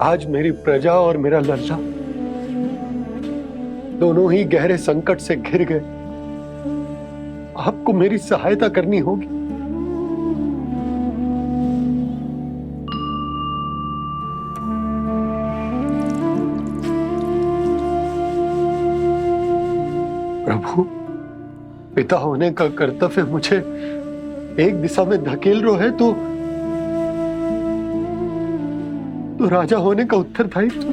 आज मेरी प्रजा और मेरा लल्ला दोनों ही गहरे संकट से घिर गए। आपको मेरी सहायता करनी होगी। प्रभु, पिता होने का कर्तव्य मुझे एक दिशा में धकेल रहे है तो राजा होने का उत्तरदायित्व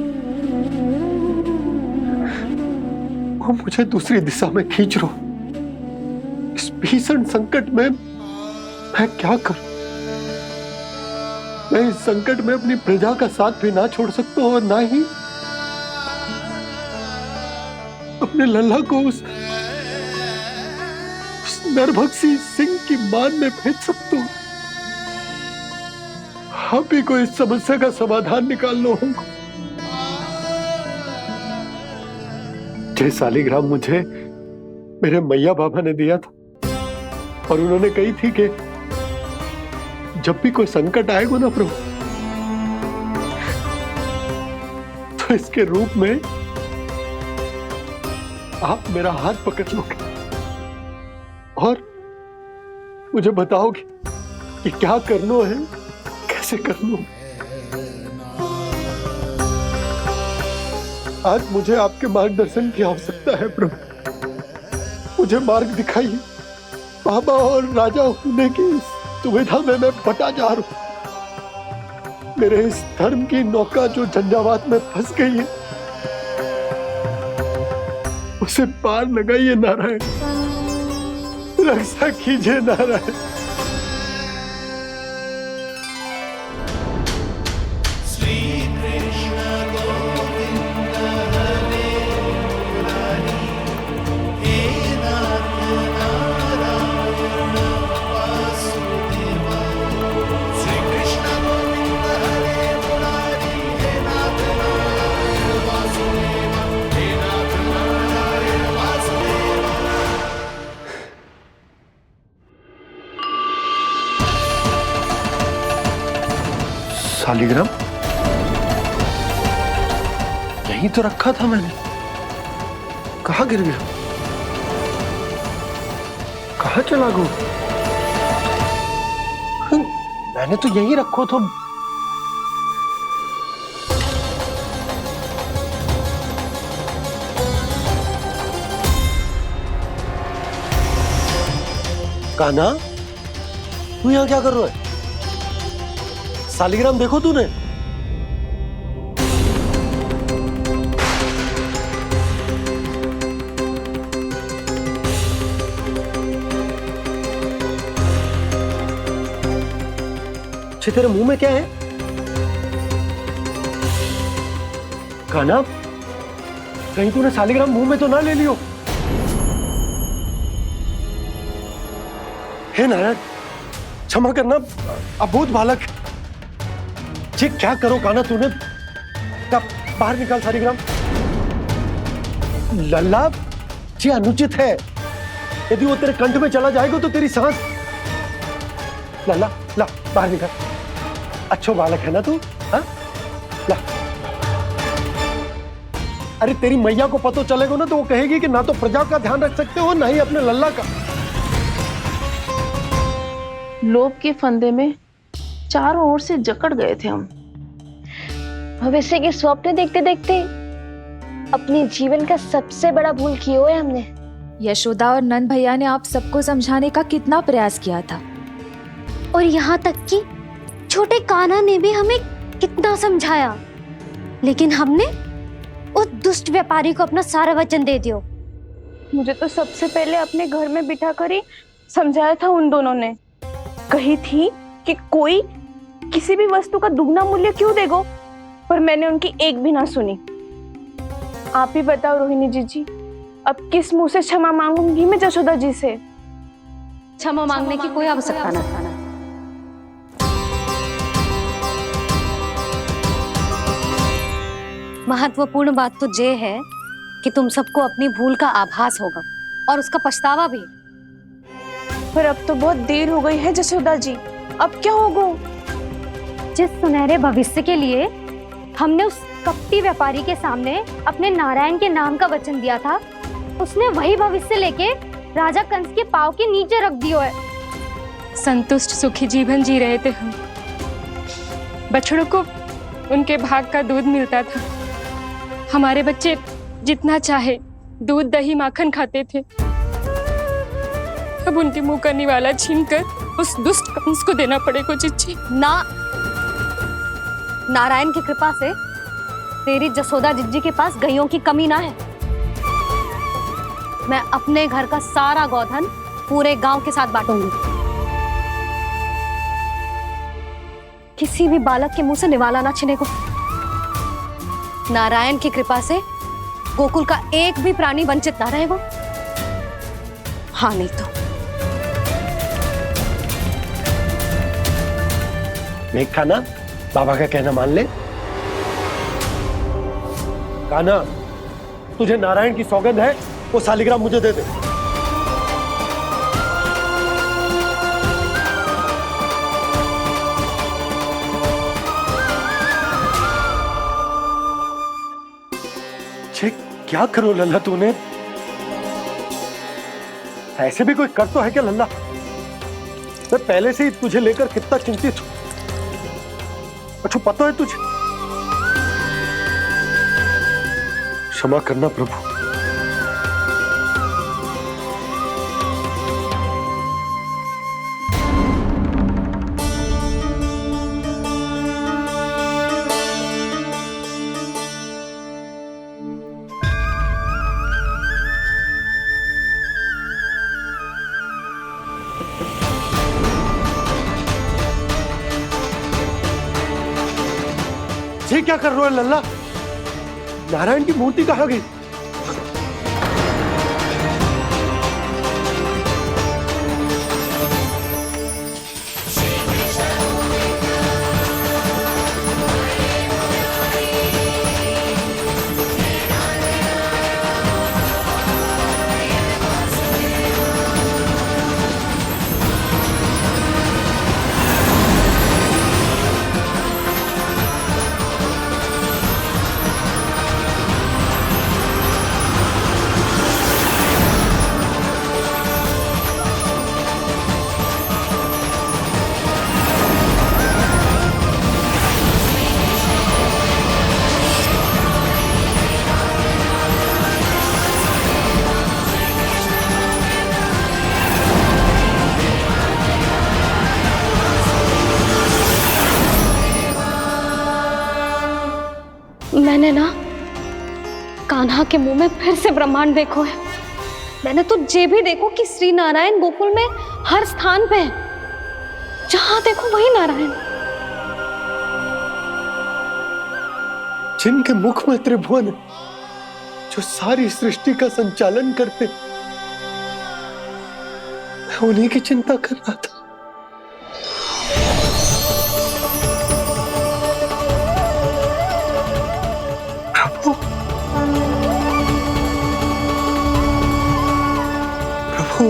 वो मुझे दूसरी दिशा में खींच रो। इस भीषण संकट में मैं क्या करूं? मैं इस संकट में अपनी प्रजा का साथ भी ना छोड़ सकता हूं और ना ही अपने लल्ला को उस नरभक्षी सिंह की मान में भेज सकता हूं। आप ही को इस समस्या का समाधान निकालना होगा। जय शालिग्राम मुझे मेरे मैया बाबा ने दिया था और उन्होंने कही थी कि जब भी कोई संकट आएगा ना प्रभु, तो इसके रूप में आप मेरा हाथ पकड़ लोगे और मुझे बताओगे कि क्या करना है, कैसे करना है। आज मुझे आपके मार्गदर्शन की आवश्यकता है प्रभु। मुझे मार्ग दिखाइए। बाबा और राजा होने की सुविधा में मैं बटा जा रहा हूं। मेरे इस धर्म की नौका जो झंझावात में फंस गई है, उसे पार लगाइए नारायण। रक्षा कीजिए नारायण। शालिग्राम यहीं तो रखा था मैंने। कहाँ गिर गया? कहाँ चला गया? मैंने तो यहीं रखो था। कान्हा, तू यहाँ क्या कर रहा है? शालिग्राम देखो तूने? तेरे मुंह में क्या है? कान्हा, कहीं तूने शालिग्राम मुंह में तो ना ले लियो? हे नारायण, क्षमा करना, अबोध बालक। जी क्या करो कान्हा तूने? बाहर निकाल शालिग्राम। लल्ला, जी अनुचित है। यदि वो तेरे कंठ में चला जाएगा तो तेरी सांस। लल्ला, ला बाहर निकाल। अच्छो बालक है ना तू? हाँ, ला। अरे तेरी मैया को पता चलेगा ना तो वो कहेगी कि ना तो प्रजा का ध्यान रख सकते हो ना ही अपने लल्ला का। लोभ के फंदे में चारों ओर से जकड़ गए थे हम। भविष्य के स्वप्न देखते देखते अपने जीवन का सबसे बड़ा भूल किया है हमने। यशोदा और नंद भैया ने आप सबको समझाने का कितना प्रयास किया था, और यहाँ तक कि छोटे कान्हा ने भी हमें कितना समझाया, लेकिन हमने उस दुष्ट व्यापारी को अपना सारा वचन दे दिया। मुझे तो सबसे पहले अपने घर में बिठा कर ही समझाया था उन दोनों ने। कही थी कि कोई किसी भी वस्तु का दुगना मूल्य क्यों देगा, पर मैंने उनकी एक भी ना सुनी। आप ही बताओ रोहिणी जी, अब किस मुंह से क्षमा मांगूंगी मैं जशोदा जी से? क्षमा मांगने की कोई आवश्यकता ना था। महत्वपूर्ण बात तो ये है कि तुम सबको अपनी भूल का आभास होगा और उसका पछतावा भी। पर अब तो बहुत देर हो गई है जशोदा जी, अब क्या होगा? जिस सुनहरे भविष्य के लिए हमने उस कपटी व्यापारी के सामने अपने नारायण के नाम का वचन दिया था, उसने वही भविष्य लेके राजा कंस के पांव के नीचे रख दियो है। संतुष्ट सुखी जीवन जी रहे थे हम। बछड़ों को उनके भाग का दूध मिलता था। हमारे बच्चे जितना चाहे दूध दही माखन खाते थे। अब उनके मुंह का निवाला छीनकर उस दुष्ट कंस को देना पड़ेगा चिच्ची। ना, नारायण की कृपा से तेरी जसोदा जिज्जी के पास गैयों की कमी ना है। मैं अपने घर का सारा गोधन पूरे गांव के साथ बांटूंगी। किसी भी बालक के मुंह से निवाला ना छिने को। नारायण की कृपा से गोकुल का एक भी प्राणी वंचित ना रहेगा। हाँ नहीं तो देख कान्हा, बाबा का कहना मान ले। कान्हा, तुझे नारायण की सौगंध है, वो शालिग्राम मुझे दे दे। क्या करो लल्ला तूने? ऐसे भी कोई कर तो है क्या लल्ला? मैं पहले से ही तुझे लेकर कितना चिंतित हूं। अच्छा पता है तुझे? क्षमा करना प्रभु। ये क्या कर रहे हो लल्ला? नारायण की मूर्ति कहाँ गई? मैंने ना कान्हा के मुंह में फिर से ब्रह्मांड देखो है। मैंने तो ये भी देखो कि श्री नारायण गोकुल में हर स्थान पे है। जहां देखो वही नारायण। जिनके मुख में त्रिभुवन है, जो सारी सृष्टि का संचालन करते, मैं उन्हीं की चिंता कर रहा था। प्रभु,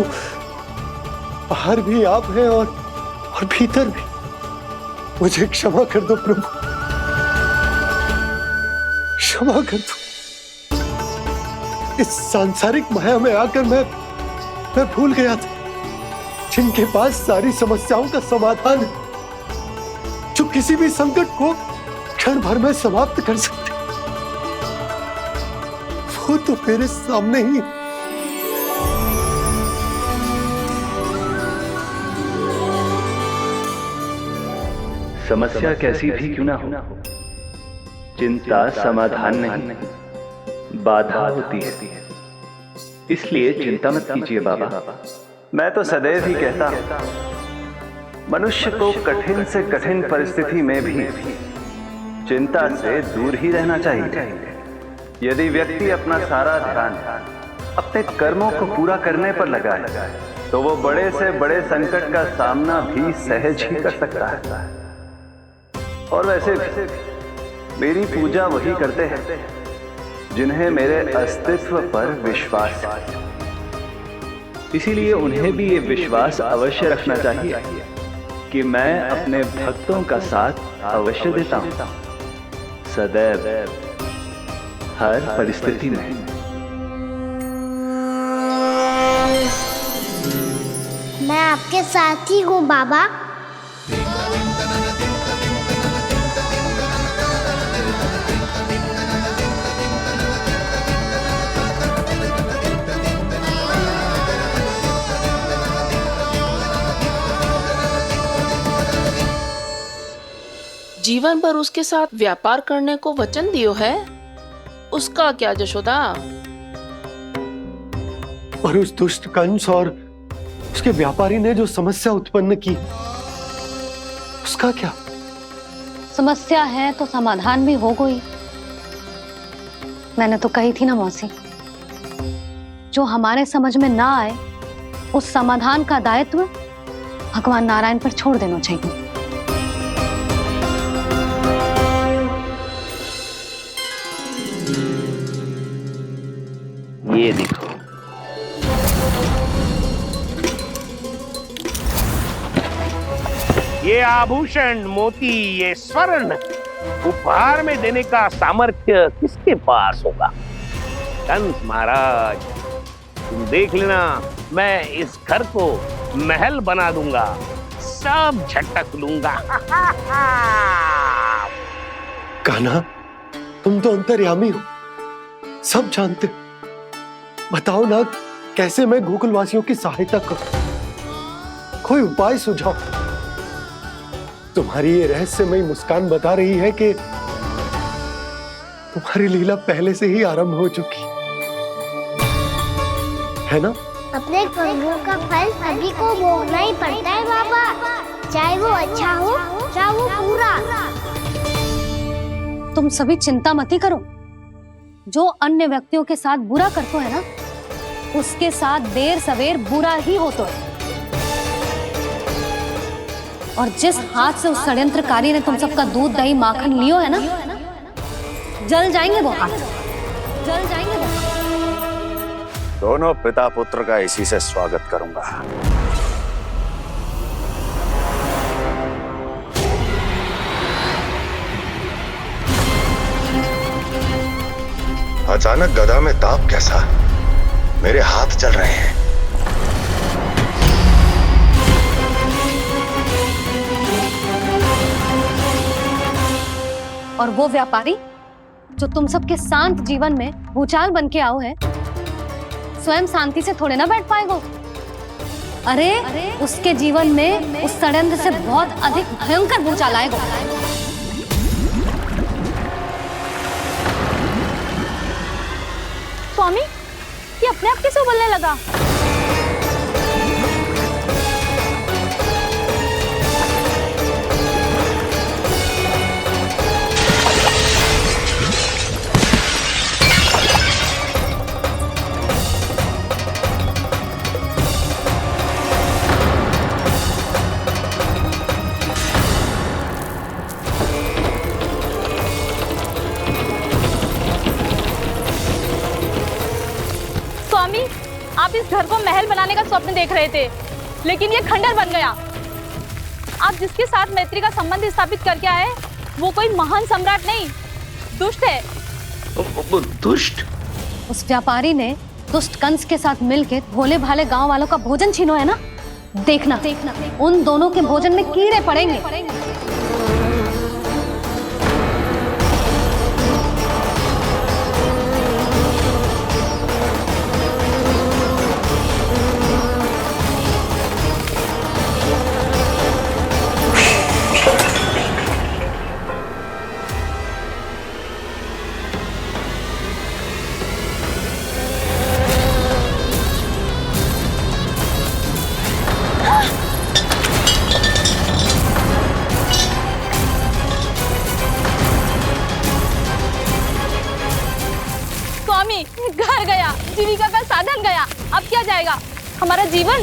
बाहर भी आप हैं और भीतर भी। मुझे क्षमा कर दो प्रभु, क्षमा कर दो। इस सांसारिक माया में आकर मैं भूल गया था, जिनके पास सारी समस्याओं का समाधान है, जो किसी भी संकट को क्षण भर में समाप्त कर सकते, वो तो मेरे सामने ही। समस्या कैसी भी क्यों ना हो, चिंता समाधान नहीं, बाधा होती है। इसलिए चिंता मत कीजिए बाबा। मैं तो सदैव ही कहता हूं, मनुष्य को कठिन से कठिन परिस्थिति में भी चिंता से दूर ही रहना चाहिए। यदि व्यक्ति अपना सारा ध्यान अपने कर्मों को पूरा करने पर लगाए, तो वो बड़े से बड़े संकट का सामना भी सहज ही कर सकता है। और वैसे भी मेरी पूजा वही करते हैं जिन्हें मेरे अस्तित्व पर विश्वास है। इसीलिए उन्हें भी ये विश्वास अवश्य रखना चाहिए कि मैं अपने भक्तों का साथ अवश्य देता हूं। सदैव, हर परिस्थिति में। मैं आपके साथ ही हूँ बाबा। जीवन भर उसके साथ व्यापार करने को वचन दियो है, उसका क्या यशोदा? और उस दुष्ट कंस और उसके व्यापारी ने जो समस्या उत्पन्न की, उसका क्या? समस्या है तो समाधान भी हो गई। मैंने तो कही थी ना मौसी, जो हमारे समझ में ना आए उस समाधान का दायित्व भगवान नारायण पर छोड़ देना चाहिए। ये देखो, ये आभूषण, मोती, ये स्वर्ण उपहार में देने का सामर्थ्य किसके पास होगा? कंस महाराज, तुम देख लेना, मैं इस घर को महल बना दूंगा, सब झटक लूंगा। कान्हा, तुम तो अंतर्यामी हो, सब जानते हो। बताओ ना, कैसे मैं गोकुलवासियों की सहायता करूं? कोई उपाय सुझाओ। तुम्हारी ये रहस्यमयी मुस्कान बता रही है कि तुम्हारी लीला पहले से ही आरंभ हो चुकी है ना? अपने कर्मों का फल सभी को भोगना ही पड़ता है बाबा, चाहे वो अच्छा हो चाहे वो बुरा। तुम सभी चिंता मत ही करो। जो अन्य व्यक्तियों के साथ बुरा करते है ना, उसके साथ देर सवेर बुरा ही होता है। और जिस हाथ से उस षड्यंत्रकारी ने तुम सबका दूध दही माखन लियो है ना, जल जाएंगे वो हाथ, जल जाएंगे वो हाथ। दोनों पिता पुत्र का इसी से स्वागत करूंगा। अचानक गदा में ताप कैसा? मेरे हाथ चल रहे हैं। और वो व्यापारी जो तुम सबके शांत जीवन में भूचाल बन के आओ है, स्वयं शांति से थोड़े ना बैठ पाएगा। अरे उसके जीवन में उस षड्यंत्र से बहुत अधिक भयंकर भूचाल आएगा। स्वामी, ये अपने आप कैसे उबलने लगा? स्वामी, आप इस घर को महल बनाने का स्वप्न देख रहे थे, लेकिन ये खंडर बन गया। आप जिसके साथ मैत्री का संबंध स्थापित करके आए, वो कोई महान सम्राट नहीं, दुष्ट है। वो दुष्ट? उस व्यापारी ने दुष्ट कंस के साथ मिलकर भोले भाले गांव वालों का भोजन छीनो है ना। देखना उन दोनों के भोजन में कीड़े पड़ेंगे। घर गया, जीविका का साधन गया, अब क्या जाएगा हमारा जीवन?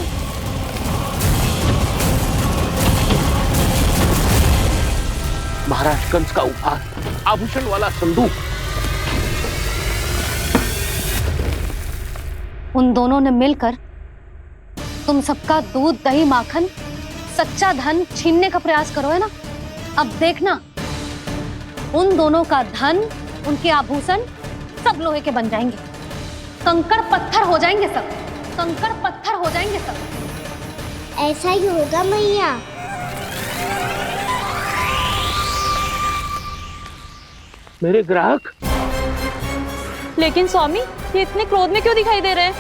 महाराज कंस का उपहार, आभूषण वाला संदूक। उन दोनों ने मिलकर तुम सबका दूध दही माखन सच्चा धन छीनने का प्रयास करो है ना। अब देखना उन दोनों का धन, उनके आभूषण सब लोहे के बन जाएंगे, कंकड़ पत्थर हो जाएंगे सब, कंकड़ पत्थर हो जाएंगे सब। ऐसा ही होगा मैया। मेरे ग्राहक। लेकिन स्वामी, ये इतने क्रोध में क्यों दिखाई दे रहे हैं?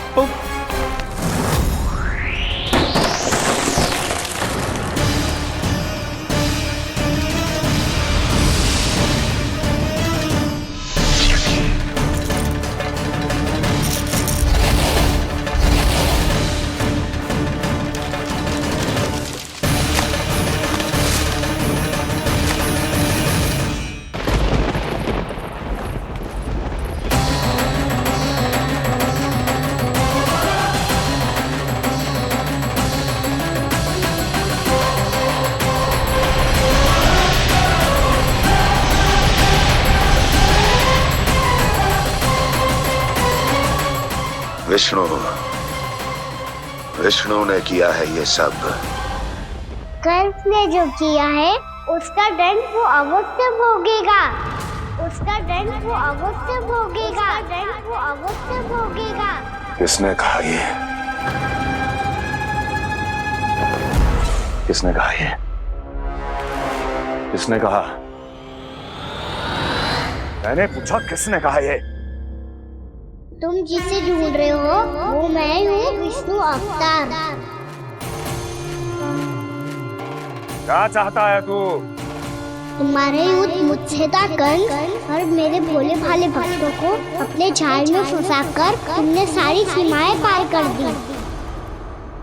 विष्णु, विष्णु ने किया है ये सब। कंस ने जो किया है उसका दंड वो अवश्य भोगेगा, उसका दंड वो अवश्य भोगेगा, दंड वो अवश्य भोगेगा। किसने कहा ये? किसने कहा ये? किसने कहा? मैंने पूछा किसने कहा ये? तुम जिसे ढूंढ रहे हो वो मैं हूँ, विष्णु अवतार। क्या चाहता है तू? तुम्हारे युद्ध मुझसे था कंस, और मेरे भोले भाले भक्तों को अपने जाल में फंसाकर तुमने सारी सीमाएं पार कर दी।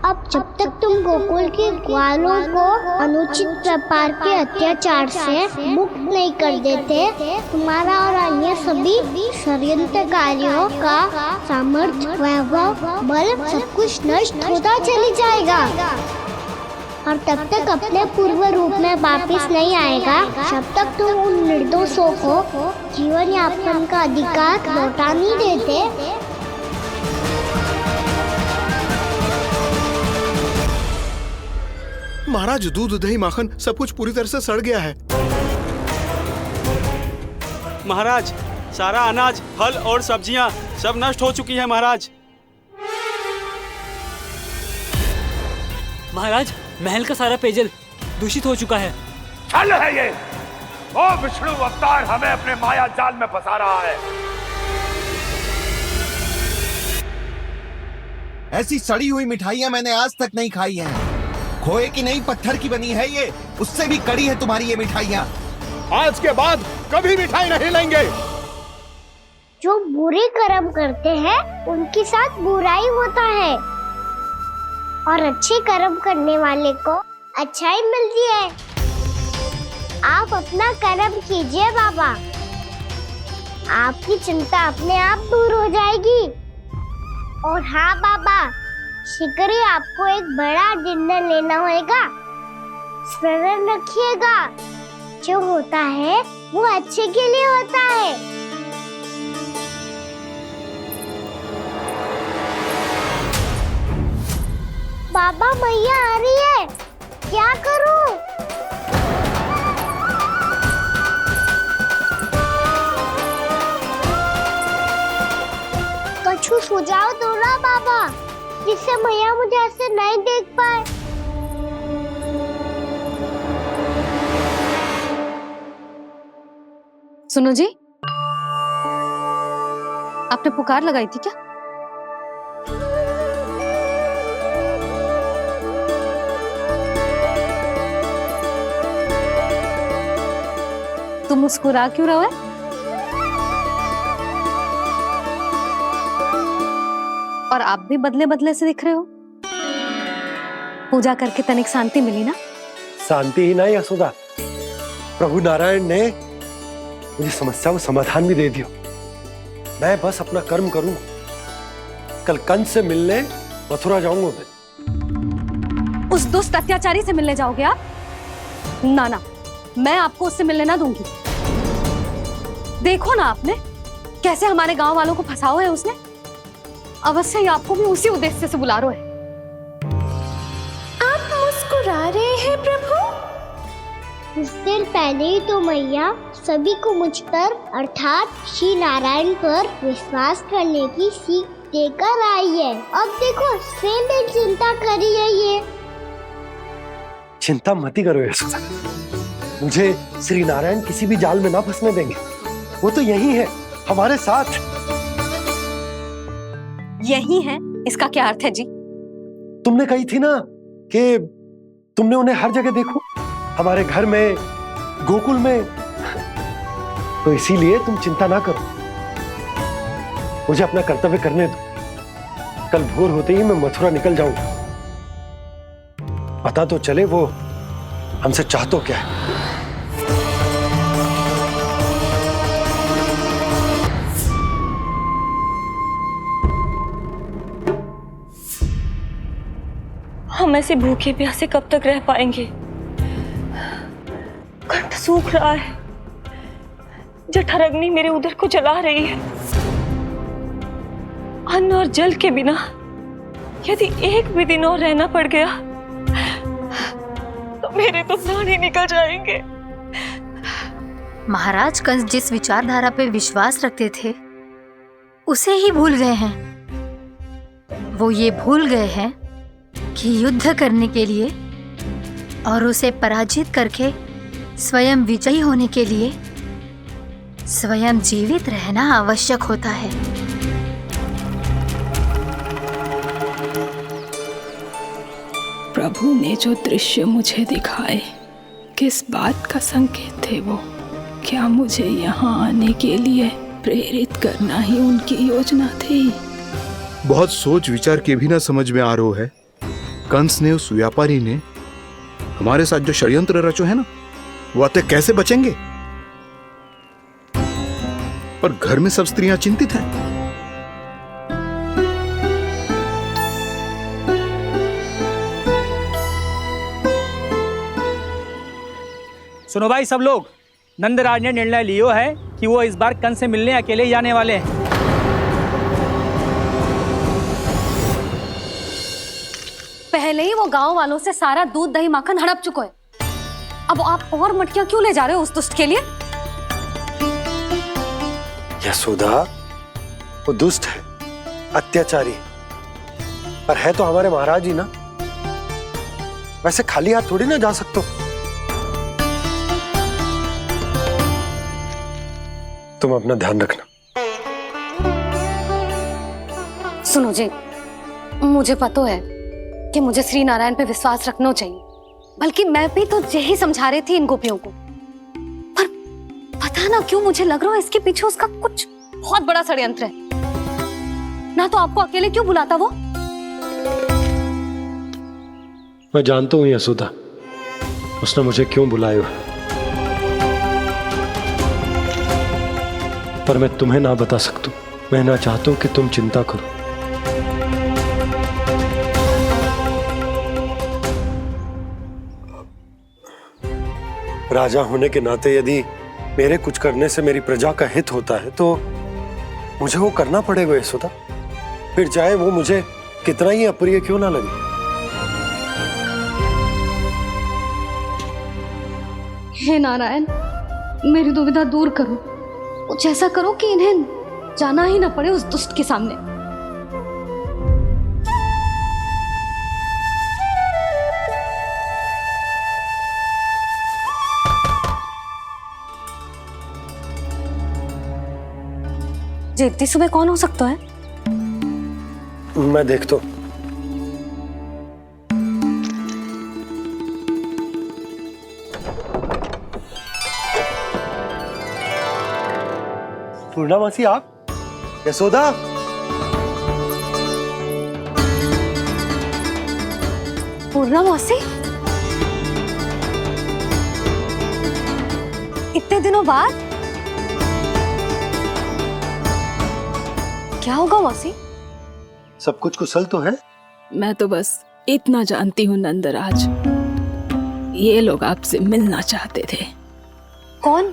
अब जब तक तुम गोकुल के ग्वालों को अनुचित प्रकार के अत्याचार से मुक्त नहीं कर देते, तुम्हारा और अन्य सभी षड्यंत्रकारियों का सामर्थ्य, वैभव, बल सब कुछ नष्ट होता चली जाएगा, और तब तक अपने पूर्व रूप में वापस नहीं आएगा जब तक तुम उन निर्दोषों को जीवन यापन का अधिकार लौटा नहीं देते। महाराज, दूध, दही, माखन सब कुछ पूरी तरह से सड़ गया है। महाराज, सारा अनाज, फल और सब्जियां सब नष्ट हो चुकी हैं महाराज। महाराज, महल का सारा पेयजल दूषित हो चुका है। छल है ये। ओ विष्णु अवतार हमें अपने माया जाल में फंसा रहा है। ऐसी सड़ी हुई मिठाइयां मैंने आज तक नहीं खाई हैं। खोए की नहीं, पत्थर की बनी है ये, उससे भी कड़ी है तुम्हारी ये मिठाइयां। आज के बाद कभी मिठाई नहीं लेंगे। जो बुरे कर्म करते हैं उनके साथ बुराई होता है, और अच्छे कर्म करने वाले को अच्छाई मिलती है। आप अपना कर्म कीजिए बाबा, आपकी चिंता अपने आप दूर हो जाएगी। और हाँ बाबा, शीघ्र ही आपको एक बड़ा निर्णय लेना होगा। स्मरण रखिएगा, जो होता है वो अच्छे के लिए होता है। बाबा, मैया आ रही है, क्या करूं? कछु सुझाव दो ना बाबा, जिससे मैया मुझे ऐसे नहीं देख पाए। सुनो जी, आपने पुकार लगाई थी क्या? तुम मुस्कुरा क्यों रहे हो? और आप भी बदले बदले से दिख रहे हो। पूजा करके तनिक शांति मिली ना? शांति ही नहीं यशोदा, प्रभु नारायण ने मुझे समस्या को समाधान भी दे दिया। मैं बस अपना कर्म करूं। कल कंस से मिलने मथुरा जाऊंगा मैं। उस दुष्ट अत्याचारी से मिलने जाओगे आप? ना ना, मैं आपको उससे मिलने ना दूंगी। देखो ना आपने कैसे हमारे गांव वालों को फंसाओ है उसने। अवश्य ही आपको भी उसी उद्देश्य से बुला रहा है। आप मुस्कुरा रहे हैं प्रभु? कुछ देर पहले ही तो मैया सभी को मुझ पर अर्थात श्री नारायण पर विश्वास करने की सीख देकर आई है। अब देखो स्वयं भी चिंता कर रही है ये। चिंता मत ही करो यशोदा, मुझे श्री नारायण किसी भी जाल में ना फंसने देंगे। वो तो यही है हमारे साथ। यही है, इसका क्या अर्थ है जी? तुमने कही थी ना कि तुमने उन्हें हर जगह देखो, हमारे घर में, गोकुल में, तो इसीलिए तुम चिंता ना करो, मुझे अपना कर्तव्य करने दो। कल भोर होते ही मैं मथुरा निकल जाऊंगा। पता तो चले वो हमसे चाहतो क्या है। हम ऐसे भूखे प्यासे कब तक रह पाएंगे? कंठ सूख रहा है, जठराग्नि मेरे उदर को जला रही है। अन्न और जल के बिना यदि एक भी दिन और रहना पड़ गया तो मेरे तो प्राण ही निकल जाएंगे। महाराज कंस जिस विचारधारा पे विश्वास रखते थे उसे ही भूल गए हैं। वो ये भूल गए हैं कि युद्ध करने के लिए और उसे पराजित करके स्वयं विजयी होने के लिए स्वयं जीवित रहना आवश्यक होता है। प्रभु ने जो दृश्य मुझे दिखाए, किस बात का संकेत थे वो? क्या मुझे यहाँ आने के लिए प्रेरित करना ही उनकी योजना थी? बहुत सोच विचार के भी ना समझ में आ रहा है। कंस ने, उस व्यापारी ने हमारे साथ जो षड्यंत्र रचो है ना, वो आते कैसे बचेंगे? पर घर में सब स्त्रियां चिंतित हैं। सुनो भाई सब लोग, नंदराज ने निर्णय लियो है कि वो इस बार कंस से मिलने अकेले ही आने वाले हैं। पहले ही वो गांव वालों से सारा दूध दही माखन हड़प चुके हैं। अब आप और मटकियां क्यों ले जा रहे हो उस दुष्ट के लिए? यशोदा, वो दुष्ट है, अत्याचारी, पर है तो हमारे महाराज ही ना। वैसे खाली हाथ थोड़ी ना जा सकते। तुम अपना ध्यान रखना। सुनो जी, मुझे पता है कि मुझे श्री नारायण पे विश्वास रखना चाहिए, बल्कि मैं भी तो यही समझा रही थी इन गोपियों को। पर पता ना क्यों मुझे लग रहा है इसके पीछे उसका कुछ बहुत बड़ा षड्यंत्र है। ना तो आपको अकेले क्यों बुलाता वो? मैं जानता हूं यशोदा, उसने मुझे क्यों बुलाया है, पर मैं तुम्हें ना बता सकता। मैं ना चाहता हूं कि तुम चिंता करो। राजा होने के नाते यदि मेरे कुछ करने से मेरी प्रजा का हित होता है तो मुझे वो करना पड़ेगा यशोदा, फिर चाहे वो मुझे कितना ही अप्रिय क्यों ना लगे। हे नारायण, मेरी दुविधा दूर करो। कुछ ऐसा करो कि इन्हें जाना ही ना पड़े उस दुष्ट के सामने। जी इतनी सुबह कौन हो सकता है? मैं देखता हूं। पूर्णा मासी, आप? यशोदा, पूर्णा मासी, इतने दिनों बाद? क्या होगा मौसी? सब कुछ कुशल तो है? मैं तो बस इतना जानती हूँ नंदराज, ये लोग आपसे मिलना चाहते थे। कौन?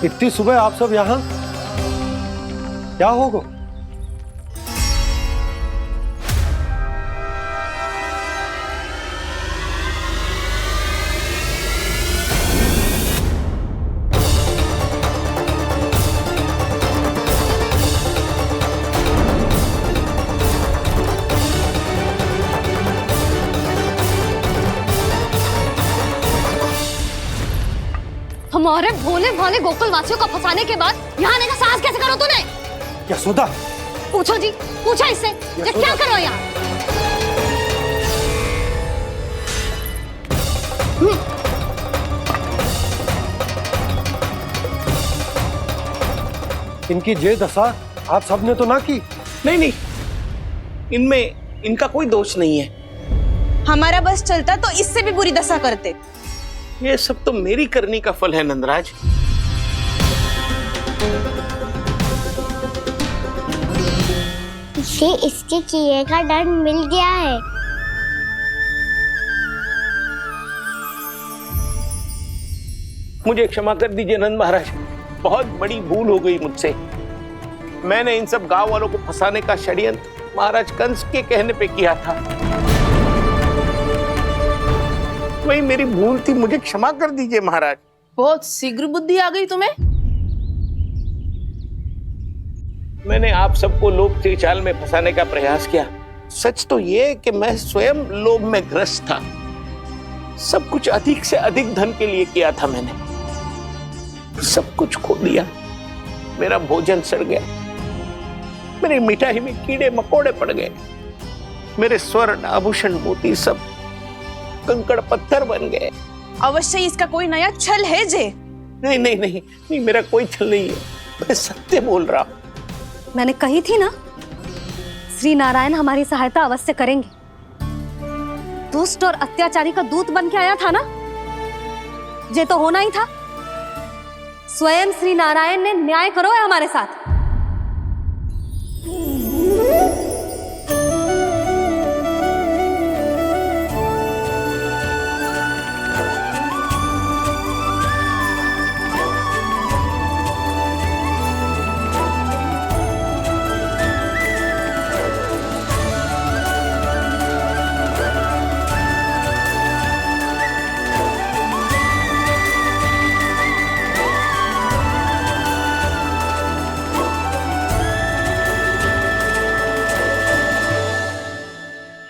इतनी सुबह आप सब यहाँ? क्या होगा? हमारे भोले भाले गोकुल वासियों को फंसाने के बाद यहाँ आने का साहस कैसे करो तूने? यशोदा, पूछो जी, पूछो इससे ये क्या करो यहाँ? इनकी ये दशा आप सबने तो ना की? नहीं नहीं, इनमें इनका कोई दोष नहीं है। हमारा बस चलता तो इससे भी बुरी दशा करते। ये सब तो मेरी करनी का फल है नंदराज। इसे इसके किए का दंड मिल गया है। मुझे क्षमा कर दीजिए नंद महाराज, बहुत बड़ी भूल हो गई मुझसे। मैंने इन सब गांव वालों को फंसाने का षड्यंत्र महाराज कंस के कहने पे किया था। वही मेरी भूल थी, मुझे क्षमा कर दीजिए महाराज। बहुत शीघ्र बुद्धि आ गई तुम्हें। मैंने आप सबको लोभ के जाल में फंसाने का प्रयास किया। सच तो ये कि मैं स्वयं लोभ में ग्रस्त था। सब कुछ अधिक से अधिक धन के लिए किया था मैंने। सब कुछ खो दिया। मेरा भोजन सड़ गया, मेरी मिठाई में कीड़े मकोड़े पड़ गए, मेरे स्वर्ण आभूषण मोती सब कंकड़ पत्थर बन गए। अवश्य इसका कोई नया छल है जे। नहीं नहीं नहीं नहीं, मेरा कोई छल नहीं है, मैं सत्य बोल रहा हूं। मैंने कही थी ना, श्री नारायण हमारी सहायता अवश्य करेंगे। दुष्ट और अत्याचारी का दूत बन के आया था ना, ये तो होना ही था। स्वयं श्री नारायण ने न्याय करो है हमारे साथ।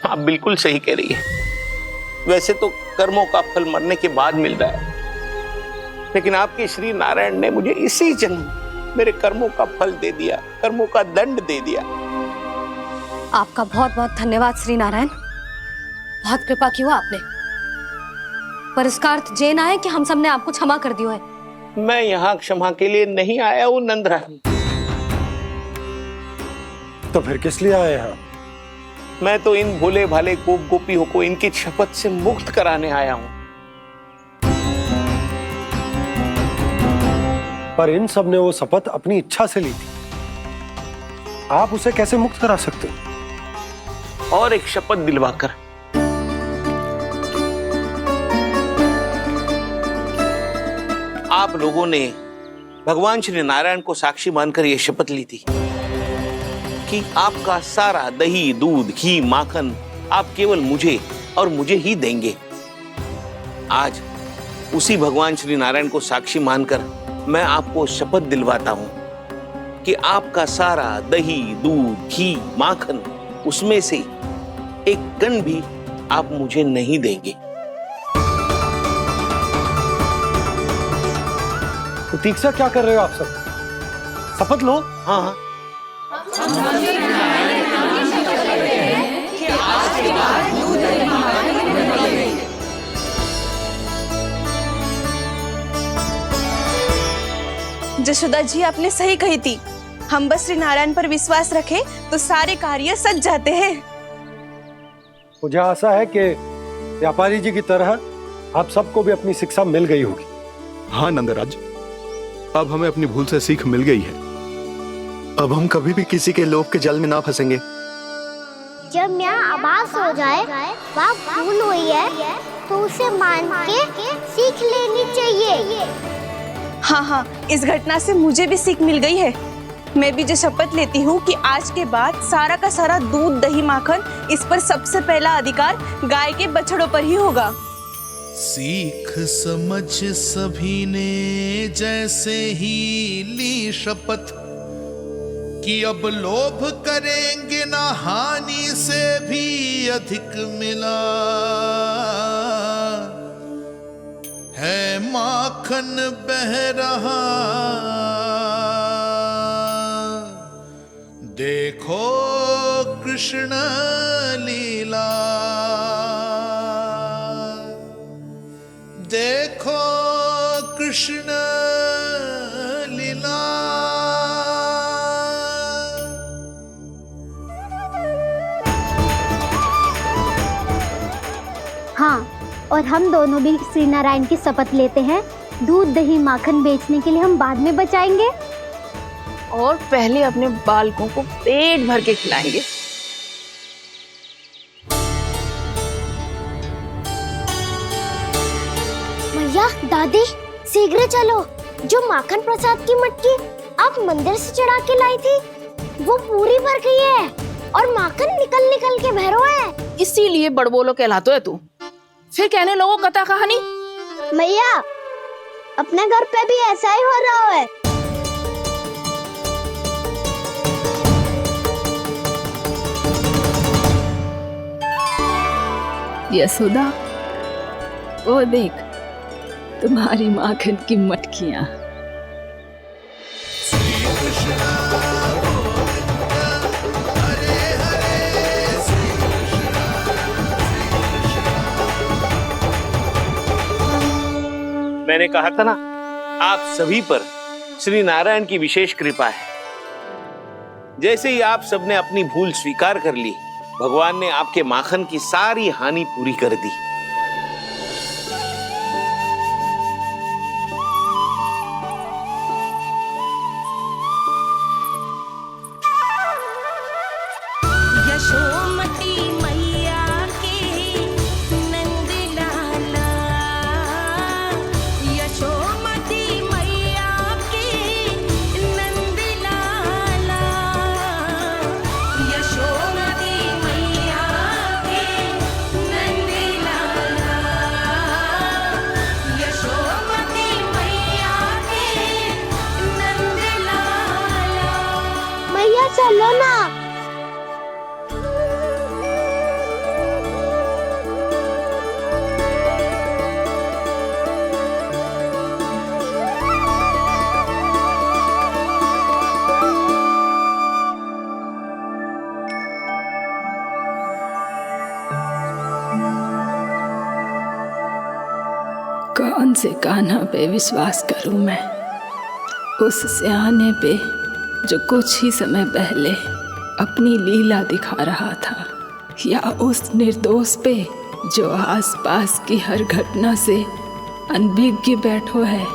आप बिल्कुल सही कह रही है। वैसे तो कर्मों का फल मरने के बाद मिल रहा है, लेकिन आपके श्री नारायण ने मुझे इसी जन्म मेरे कर्मों का फल दे दिया, कर्मों का दंड दे दिया। आपका बहुत बहुत धन्यवाद श्री नारायण, बहुत कृपा की हो आपने। पर इसका अर्थ ये ना है कि हम सब ने आपको क्षमा कर दिया है। मैं यहाँ क्षमा के लिए नहीं आया हूँ नंदरानी। तो फिर किस लिए आए हैं? मैं तो इन भोले भाले गोप गोपियों को इनकी शपथ से मुक्त कराने आया हूं। पर इन सब ने वो शपथ अपनी इच्छा से ली थी, आप उसे कैसे मुक्त करा सकते? और एक शपथ दिलवाकर। आप लोगों ने भगवान श्री नारायण को साक्षी मानकर यह शपथ ली थी कि आपका सारा दही, दूध, घी, माखन आप केवल मुझे और मुझे ही देंगे। आज उसी भगवान श्री नारायण को साक्षी मानकर मैं आपको शपथ दिलवाता हूं कि आपका सारा दही, दूध, घी, माखन उसमें से एक कण भी आप मुझे नहीं देंगे। प्रतीक्षा क्या कर रहे हो आप सब? शपथ लो। हाँ हाँ, जशोदा जी आपने सही कही थी। हम बस श्री नारायण पर विश्वास रखें तो सारे कार्य सज जाते हैं। मुझे आशा है कि व्यापारी जी की तरह आप सबको भी अपनी शिक्षा मिल गई होगी। हाँ नंदराज, अब हमें अपनी भूल से सीख मिल गई है। अब हम कभी भी किसी के लोभ के जल में ना फंसेंगे। जब यहाँ आभास हो जाए वहाँ भूल हुई है तो उसे मान के सीख लेनी चाहिए। हाँ हाँ, इस घटना से मुझे भी सीख मिल गई है। मैं भी जो शपथ लेती हूँ कि आज के बाद सारा का सारा दूध दही माखन इस पर सबसे पहला अधिकार गाय के बछड़ों पर ही होगा। सीख समझ सभी ने जैसे ही ली शपथ कि अब लोभ करेंगे ना हानि से भी अधिक मिला है माखन बह रहा देखो कृष्ण लीला देखो कृष्ण लीला। हाँ, और हम दोनों भी श्री नारायण की शपथ लेते हैं, दूध दही माखन बेचने के लिए हम बाद में बचाएंगे और पहले अपने बालकों को पेट भर के खिलाएंगे। भैया, दादी, शीघ्र चलो। जो माखन प्रसाद की मटकी आप मंदिर से चढ़ा के लाई थी, वो पूरी भर गई है और माखन निकल निकल के भरो है। इसीलिए बड़बोलो कहलाते है तू। फिर कहने लोगों कथा कहानी। भैया, अपने घर पे भी ऐसा ही हो रहा है। यशोदा, वो देख तुम्हारी माखन की मटकियां। मैंने कहा था ना, आप सभी पर श्री नारायण की विशेष कृपा है। जैसे ही आप सबने अपनी भूल स्वीकार कर ली, भगवान ने आपके माखन की सारी हानि पूरी कर दी। यशोमती मैया के नंद लाला, यशोमती मैया के नंद लाला, यशोमती मैया के नंद लाला, यशोमती मैया के नंद लाला। मैया चलो ना। कौन से कान्हा पे विश्वास करूं मैं? उस सियाने पे जो कुछ ही समय पहले अपनी लीला दिखा रहा था, या उस निर्दोष पे जो आसपास की हर घटना से अनभिज्ञ बैठो है।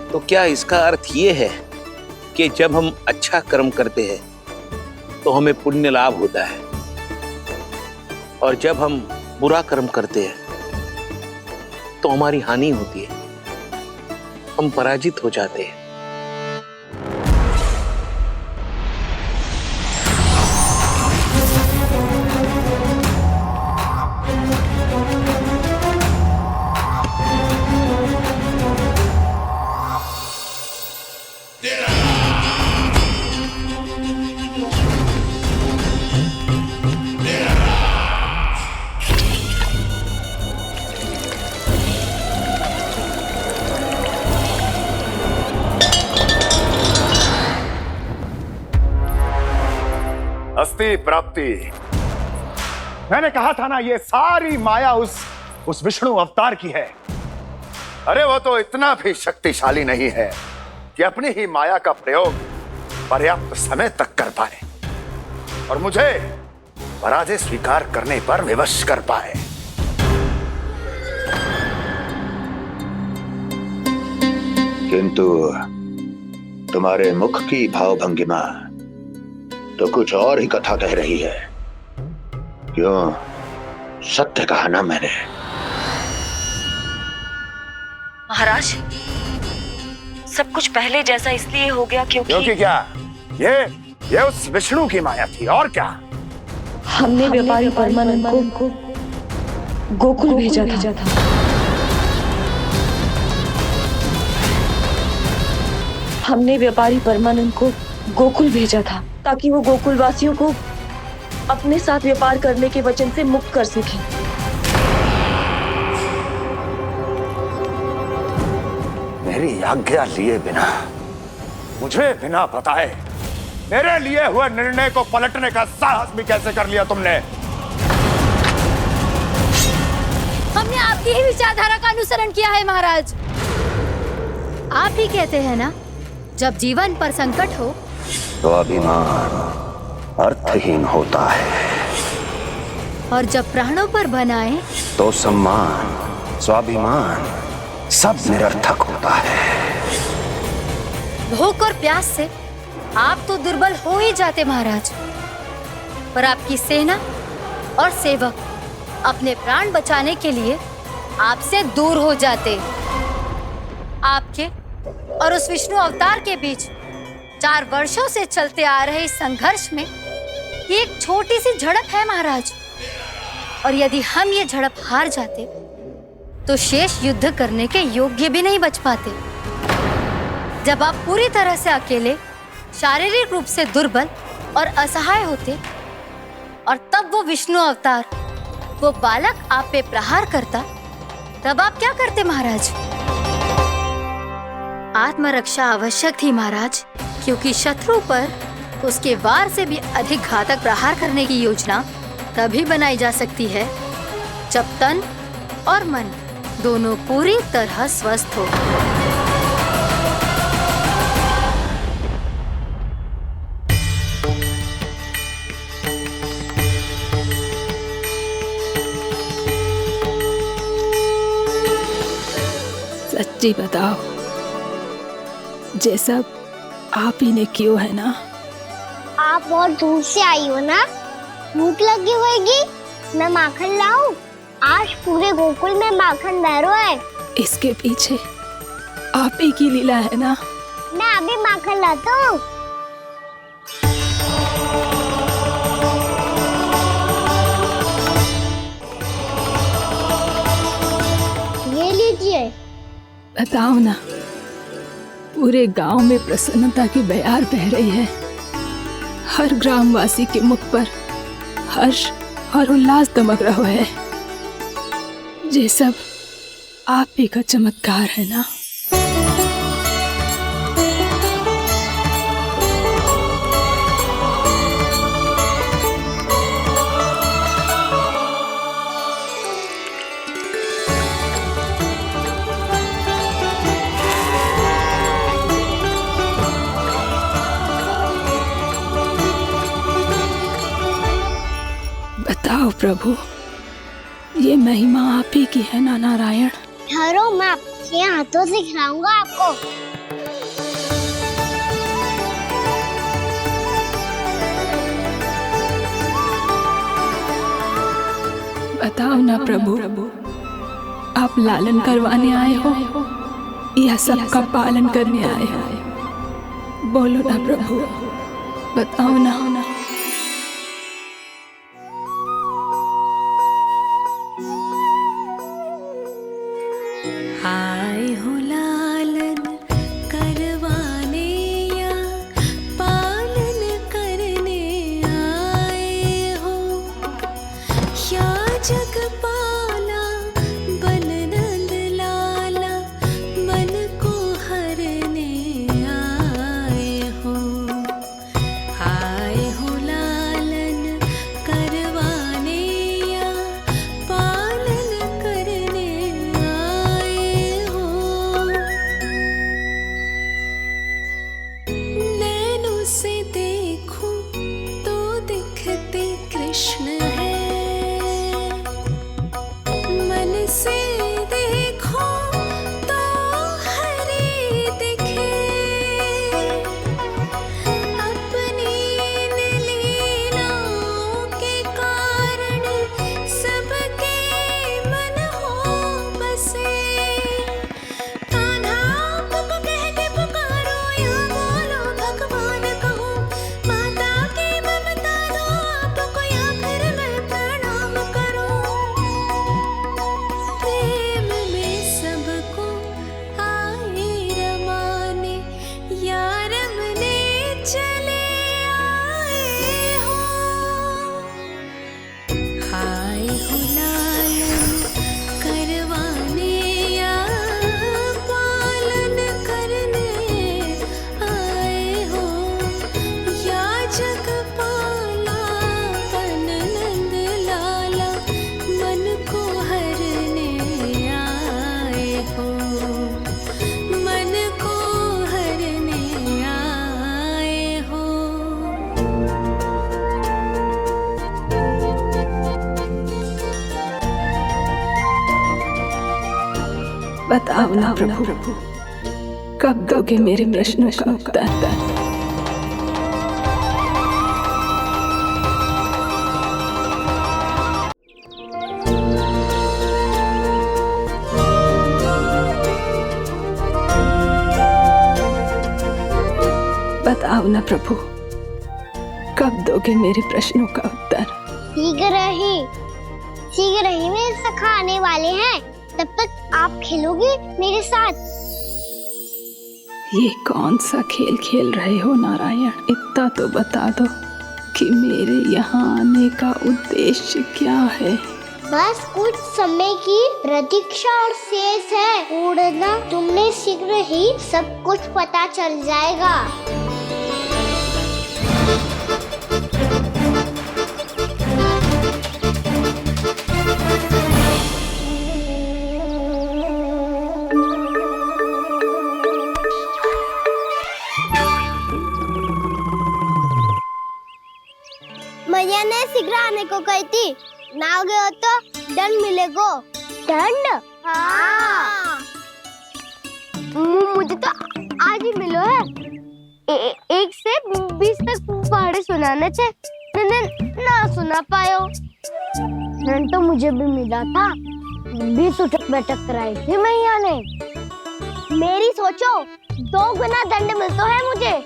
तो क्या इसका अर्थ ये है कि जब हम अच्छा कर्म करते हैं तो हमें पुण्य लाभ होता है, और जब हम बुरा कर्म करते हैं तो हमारी हानि होती है, हम पराजित हो जाते हैं? अस्ति प्राप्ति। मैंने कहा था ना, ये सारी माया उस विष्णु अवतार की है। अरे वो तो इतना भी शक्तिशाली नहीं है कि अपनी ही माया का प्रयोग पर्याप्त समय तक कर पाए और मुझे पराजय स्वीकार करने पर विवश कर पाए। किंतु तुम्हारे मुख की भावभंगिमा तो कुछ और ही कथा कह रही है। क्यों? सत्य कहा ना मैंने। महाराज, सब कुछ पहले जैसा इसलिए हो गया क्योंकि क्या? ये उस विष्णु की माया थी और क्या? हमने व्यापारी परमानंद को गोकुल भेजा था। हमने व्यापारी परमानंद को गोकुल भेजा था ताकि वो गोकुल वासियों को अपने साथ व्यापार करने के वचन से मुक्त कर सके। मेरी आज्ञा लिए बिना, मुझे बिना बताए मेरे लिए हुए निर्णय को पलटने का साहस भी कैसे कर लिया तुमने? हमने आपकी ही विचारधारा का अनुसरण किया है महाराज। आप ही कहते हैं ना, जब जीवन पर संकट हो तो अभिमान अर्थहीन होता है और जब प्राणों पर बनाए तो सम्मान स्वाभिमान सब निरर्थक होता है। भूख और प्यास से आप तो दुर्बल हो ही जाते महाराज, पर आपकी सेना और सेवक अपने प्राण बचाने के लिए आपसे दूर हो जाते। आपके और उस विष्णु अवतार के बीच 4 वर्षों से चलते आ रहे इस संघर्ष में ये एक छोटी सी झड़प है महाराज, और यदि हम ये झड़प हार जाते तो शेष युद्ध करने के योग्य भी नहीं बच पाते। जब आप पूरी तरह से अकेले, शारीरिक रूप से दुर्बल और असहाय होते और तब वो विष्णु अवतार, वो बालक आप पे प्रहार करता, तब आप क्या करते महाराज? आत्मरक्षा आवश्यक थी महाराज, क्योंकि शत्रु पर उसके वार से भी अधिक घातक प्रहार करने की योजना तभी बनाई जा सकती है जब तन और मन दोनों पूरी तरह स्वस्थ हो। सच्ची बताओ, ये सब आप ही ने क्यों है ना? आप बहुत दूर से आई हो ना, भूख लगी होगी। मैं माखन लाऊं? आज पूरे गोकुल में माखन बह रहा है। इसके पीछे आप ही की लीला है ना? मैं अभी माखन लाता हूँ। ये लीजिए। बताओ ना, पूरे गांव में प्रसन्नता की बयार बह रही है। हर ग्रामवासी के मुख पर हर्ष और उल्लास दमक रहा है। ये सब आप ही का चमत्कार है ना? बताओ प्रभु, ये महिमा आप ही की है ना नारायण? ठहरो, मैं आपके हाथों से खिलाऊंगा आपको। बताओ ना प्रभु, आप लालन करवाने आए हो या सबका पालन करने आए हो? बोलो ना प्रभु, बताओ ना। आए हो लालन करवाने या पालन करने आए हो, या जगपाला बन नंद लाला मन को हरने आए हो। आए हो लालन करवाने या पालन करने आए हो। बताओ ना प्रभु, कब दोगे मेरे प्रश्नों का उत्तर? बताओ ना प्रभु, कब दोगे मेरे प्रश्नों का उत्तर? शीघ्र ही मेरे सखा आने वाले हैं। तब तक आप खेलोगे मेरे साथ। ये कौन सा खेल खेल रहे हो नारायण? इतना तो बता दो कि मेरे यहाँ आने का उद्देश्य क्या है? बस कुछ समय की प्रतीक्षा और शेष है। उड़ना तुमने शीघ्र ही सब कुछ पता चल जाएगा। मैया ने शीघ्र आने को कही थी, ना आओगे हो तो दंड मिलेगा। दंड? हाँ। मुझे तो आज ही मिलो है। 1 से 20 तक पहाड़े सुनाने थे, ना सुना पायो। दंड तो मुझे भी मिला था, 20 उठक बैठक कराई थी मैया ने। मेरी सोचो, 2 गुना दंड मिलता है मुझे।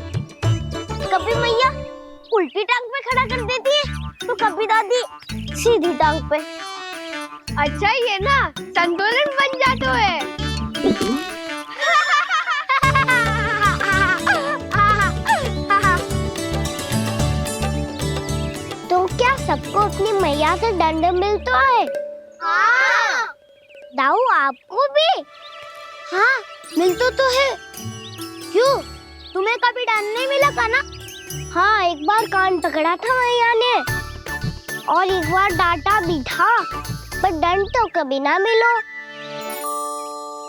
कभी मैया उल्टी टांग पे खड़ा कर देती है, तो कभी दादी सीधी टांग पे। अच्छा ये ना संतुलन बन जाता है। तो क्या सबको अपनी मैया से दंड मिलता है? हाँ। दाऊ आपको भी? हाँ मिलता तो है। क्यों, तुम्हें कभी दंड नहीं मिला था ना? हाँ, एक बार कान पकड़ा था मैया ने और एक बार डांटा भी था, पर दंड तो कभी ना मिलो।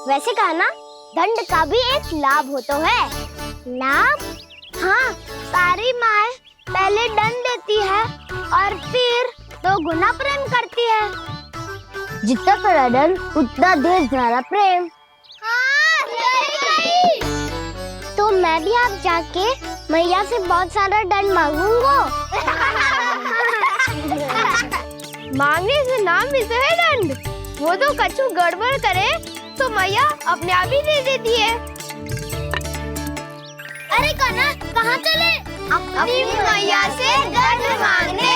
वैसे कहा ना, दंड का भी एक लाभ होता है। लाभ? हाँ, सारी माँ पहले दंड देती है और फिर 2 गुना प्रेम करती है। जितना बड़ा दंड उतना ढेर सारा प्रेम। हाँ, सही। तो मैं भी आप जाके मैया से बहुत सारा दंड मांगूंगा। मांगने से ना मिलता है दंड, वो तो कछु गड़बड़ करे तो मैया अपने आप ही दे देती है। अरे कान्हा, कहाँ चले? अपनी मैया से दंड मांगने।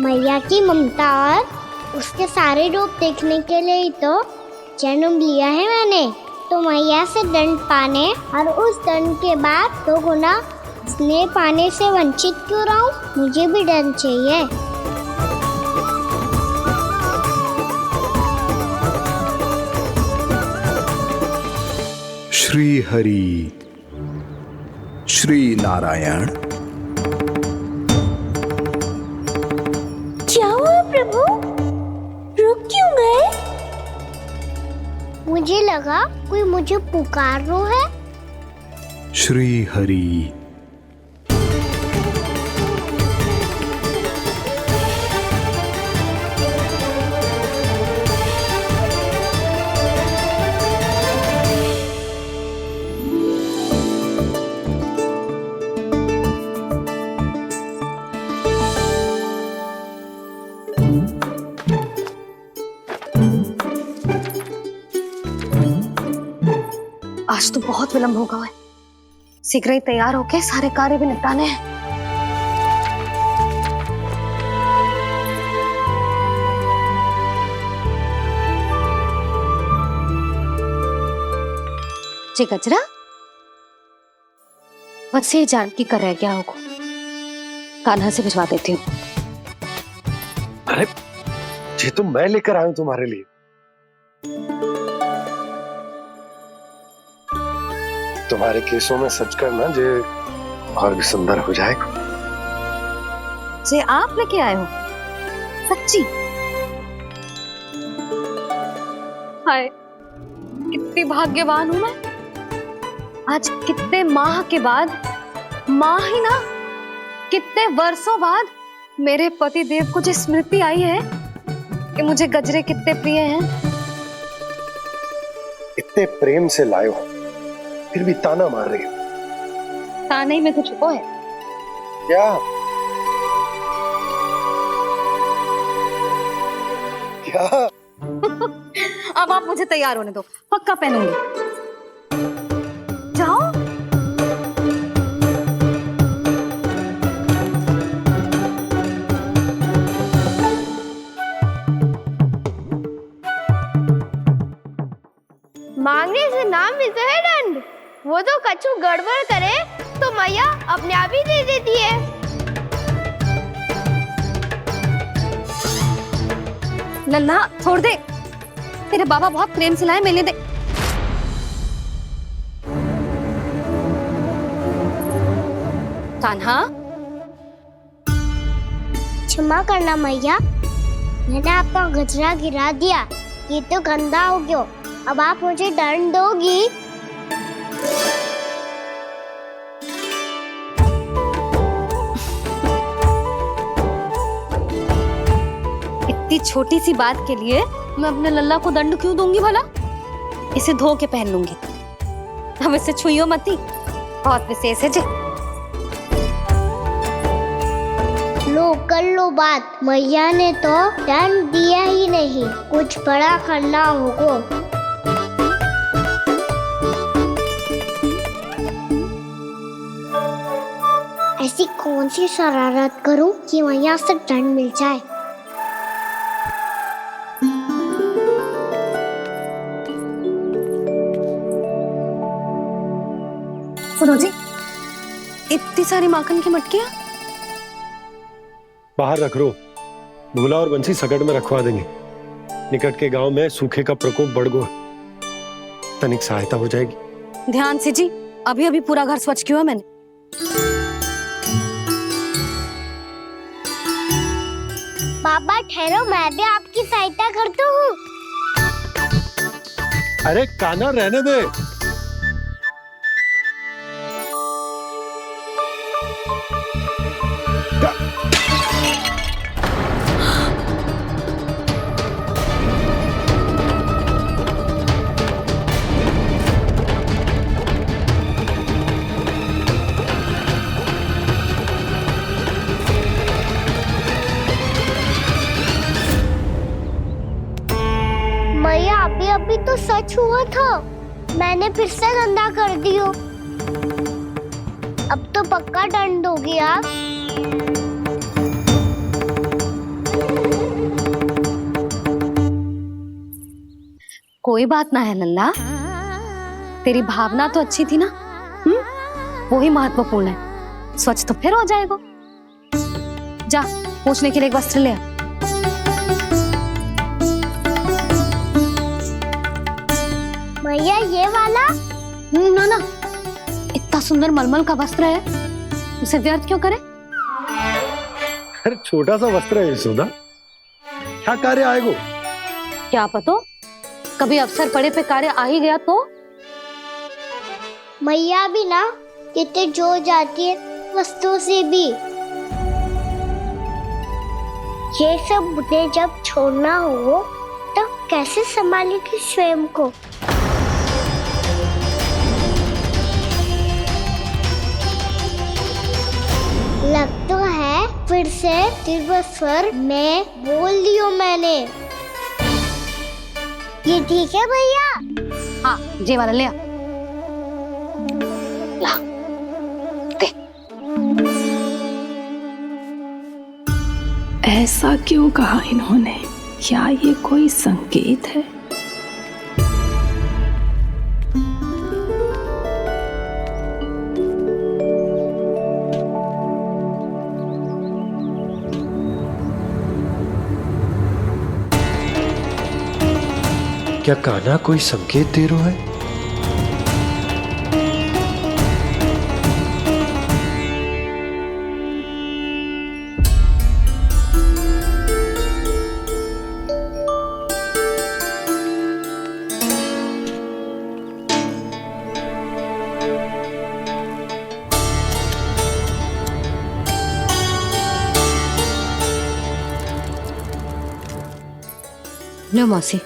मैया की ममता और उसके सारे रूप देखने के लिए ही तो जन्म लिया है मैंने। तो मैया से दंड पाने और उस दंड के बाद 2 गुना स्नेह पाने से वंचित क्यों रहूं? मुझे भी दंड चाहिए। श्री हरि, श्री नारायण। क्या हुआ प्रभु? रुक क्यों गए? मुझे लगा कोई मुझे पुकार रहा है। श्री हरि। आज तो बहुत विलंब होगा है। शीघ्र ही तैयार होके सारे कार्य भी निपटाने हैं। जी गजरा, बस ये जानकी कर रह गया होगा, कान्हा से भिजवा देती हूँ। अरे ये तो मैं लेकर आया हूं तुम्हारे लिए। तुम्हारे केसों में सच करना जे और भी सुंदर हो जाएगा। जे आप लेके आए हो? सच्ची? हाय, कितनी भाग्यवान हूं मैं। आज कितने माह के बाद, माह ही ना, कितने वर्षों बाद मेरे पति देव को जो स्मृति आई है कि मुझे गजरे कितने प्रिय हैं। इतने प्रेम से लाए हो, फिर भी ताना मार रही हो। ताने ही में कुछ छुपो है क्या? क्या? अब आप मुझे तैयार होने दो, पक्का पहनूंगी। जाओ। मांगने से नाम मिलता है दंड। वो तो कछु गड़बड़ करे तो मैया अपने आप ही दे देती है। लल्ला छोड़ दे, तेरे बाबा बहुत प्रेम से लाए, मिलने दे। कान्हा, क्षमा करना मैया, मैंने आपका गजरा गिरा दिया। ये तो गंदा हो गया। अब आप मुझे दंड दोगी? इतनी छोटी सी बात के लिए मैं अपने लल्ला को दंड क्यों दूंगी भला? इसे धो के पहन लूंगी। अब इसे छुइयो मती, बहुत विशेष है जी। लो कर लो बात, मैया ने तो दंड दिया ही नहीं, कुछ बड़ा करना होगा। ऐसी कौन सी शरारत करूं कि मैया से दंड मिल जाए? सुनो जी, इतनी सारी माखन की मटकियां बाहर रख रो, भूला और बंसी सकट में रखवा देंगे। निकट के गांव में सूखे का प्रकोप बढ़ गया, तनिक सहायता हो जाएगी। ध्यान से जी, अभी अभी पूरा घर स्वच्छ किया मैंने। पापा ठहरो, मैं भी आपकी सहायता करता हूँ। अरे कान्हा रहने दे। मैया अभी तो सच हुआ था, मैंने फिर से गंदा कर दियो। अब तो पक्का दंड दोगी आप। कोई बात ना है लल्ला, तेरी भावना तो अच्छी थी ना, वही महत्वपूर्ण है। स्वच्छ तो फिर हो जाएगा। जा, पोंछने के लिए एक वस्त्र ले आ। भैया ये वाला? ना ना, इतना सुंदर मलमल का वस्त्र है, उसे व्यर्थ क्यों करे? अरे छोटा सा वस्त्र है यशोदा, क्या कार्य आएगा? क्या पता, कभी अवसर पड़े पे कार्य आ ही गया तो? मैया भी ना कितने जो जाती है वस्तुओं से भी। ये सब मुझे जब छोड़ना हो तो कैसे संभालेगी स्वयं को? लग तो है फिर से तीव्र स्वर में बोल दियो मैंने। ये ठीक है भैया? हाँ, ये वाला ले आ। ला, दे। ऐसा क्यों कहा इन्होंने? क्या ये कोई संकेत है? क्या कान्हा कोई संकेत दे रहा है? लो मौसी।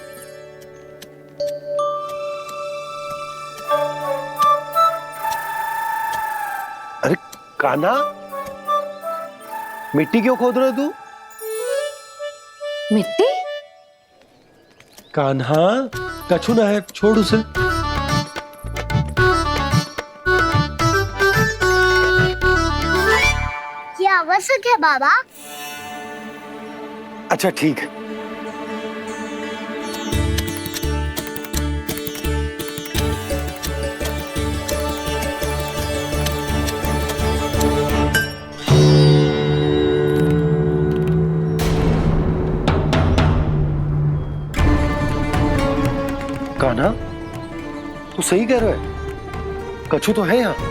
अरे कान्हा, मिट्टी क्यों खोद रहे हो तू? मिट्टी? कान्हा, कछु ना है, छोड़ उसे। ये आवश्यक है बाबा। अच्छा ठीक है। कान्हा, तू सही कह रहा है, कछु तो है यहाँ।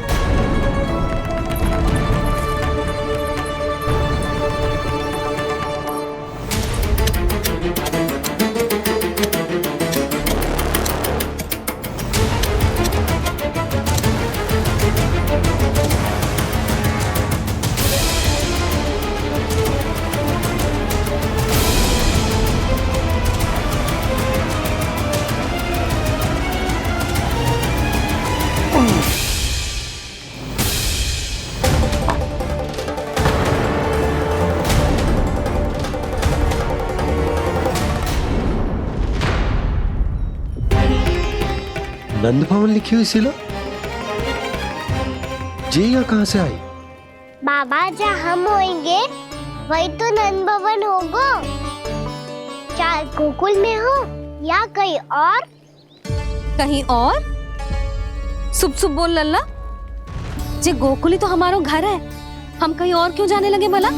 नंद भवन लिखी हुई सिला जी, या कहां से आई? बाबा जहाँ हम होंगे वही तो नंद भवन होगा। चाहे गोकुल में हो या कहीं और। कहीं और? सुब सुब बोल लल्ला। जे गोकुली तो हमारा घर है, हम कहीं और क्यों जाने लगे भला?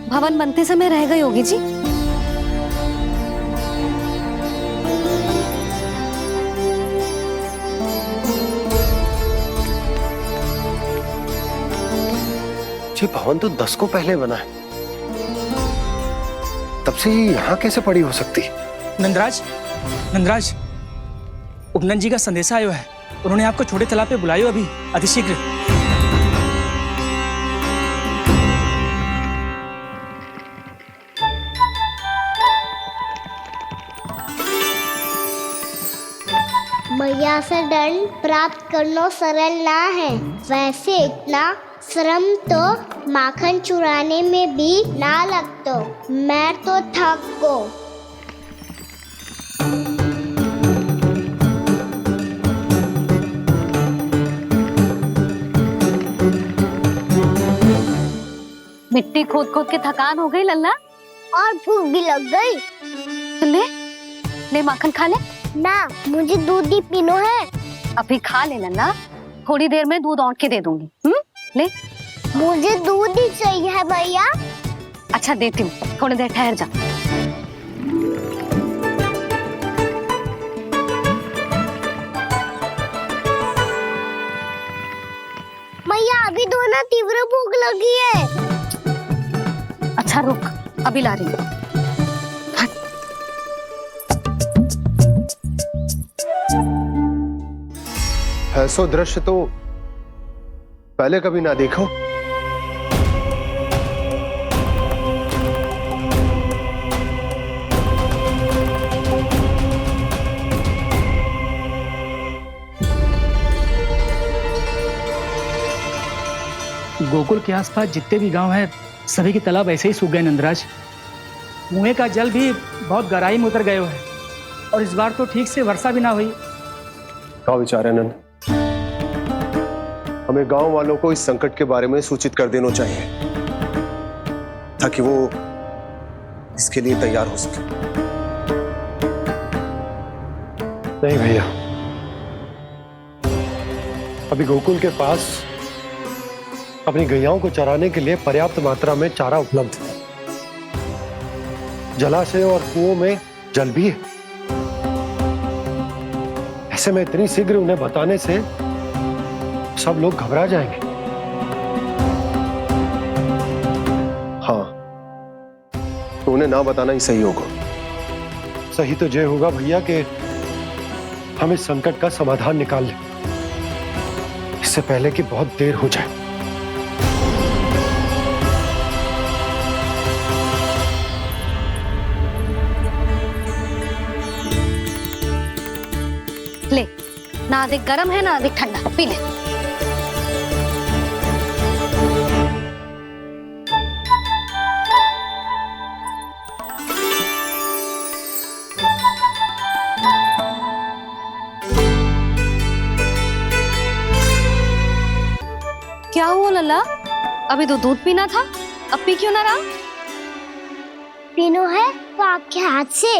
भवन बनते समय रह गई होगी जी। ये भवन तो 10 को पहले बना है, तब से ये यहाँ कैसे पड़ी हो सकती? नंदराज, नंदराज, उपनंद जी का संदेशा आयो है। उन्होंने आपको छोटे तालाब पे बुलायो अभी, अतिशीघ्र। मैया से दंड प्राप्त करना सरल ना है। वैसे इतना श्रम तो माखन चुराने में भी ना लगता। मैं तो थक गो। मिट्टी खोद खोद के थकान हो गई लल्ला, और भूख भी लग गई। तो ले माखन खा ले। ना, मुझे दूध ही पीना है। अभी खा ले लल्ला, थोड़ी देर में दूध औंट के दे दूंगी। ले। मुझे दूध ही चाहिए है भैया। अच्छा देती हूँ, थोड़ी देर ठहर जा। मैया अभी तो ना तीव्र भूख लगी है। अच्छा रुक, अभी ला रही हूँ। ऐसा दृश्य तो पहले कभी ना देखो। गोकुल के आसपास जितने भी गांव हैं, सभी के तालाब ऐसे ही सूख गए नंदराज। कुएं का जल भी बहुत गहराई में उतर गए है, और इस बार तो ठीक से वर्षा भी ना हुई। क्या विचार है नंद? हमें गांव वालों को इस संकट के बारे में सूचित कर देना चाहिए, ताकि वो इसके लिए तैयार हो सके। नहीं भैया, अभी गोकुल के पास अपनी गैयाओं को चराने के लिए पर्याप्त मात्रा में चारा उपलब्ध है। जलाशय और कुओं में जल भी है। ऐसे में इतनी शीघ्र उन्हें बताने से सब लोग घबरा जाएंगे। हाँ, तो उन्हें ना बताना ही सही होगा। सही तो ये होगा भैया कि हम इस संकट का समाधान निकाल लें, इससे पहले कि बहुत देर हो जाए। ले, ना अधिक गर्म है ना अधिक ठंडा, पी ले। क्या हुआ लल्ला? अभी तो दूध पीना था, अब पी क्यों ना रहा? पीनो है तो आपके हाथ से।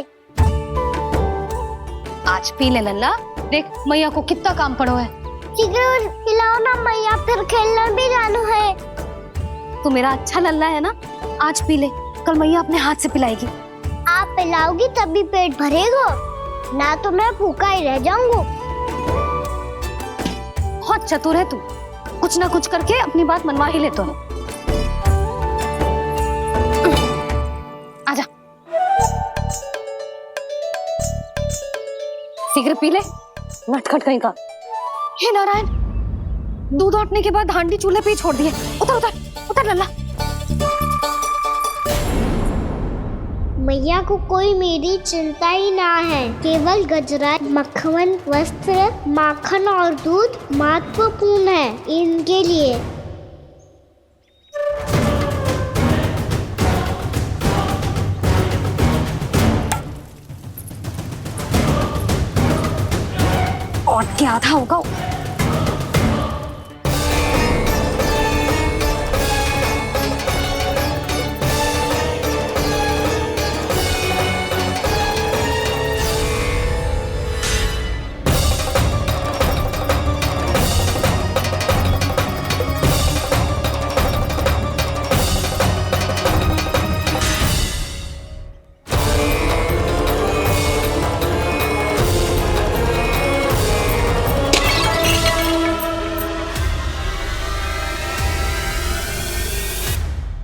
आज पी ले लल्ला, देख मैया को कितना काम पड़ो है। जरूर पिलाओ ना मैया, फिर खेलने भी जाना है। तू मेरा अच्छा लल्ला है ना, आज पी ले, कल मैया अपने हाथ से पिलाएगी। आप पिलाओगी तभी पेट भरेगा, ना तो मैं भूखा ही रह जाऊंगा। बहुत चतुर है तू, कुछ ना कुछ करके अपनी बात मनवा ही लेते हो। आजा, शीघ्र पी ले, नटखट कहीं का। हे नारायण, दूध औटने के बाद हांडी चूल्हे पे ही छोड़ दिए। उतर उतर उतर लल्ला। मैया को कोई मेरी चिंता ही ना है, केवल गजरा, मक्खन, वस्त्र, माखन और दूध महत्वपूर्ण है इनके लिए। और क्या था होगा?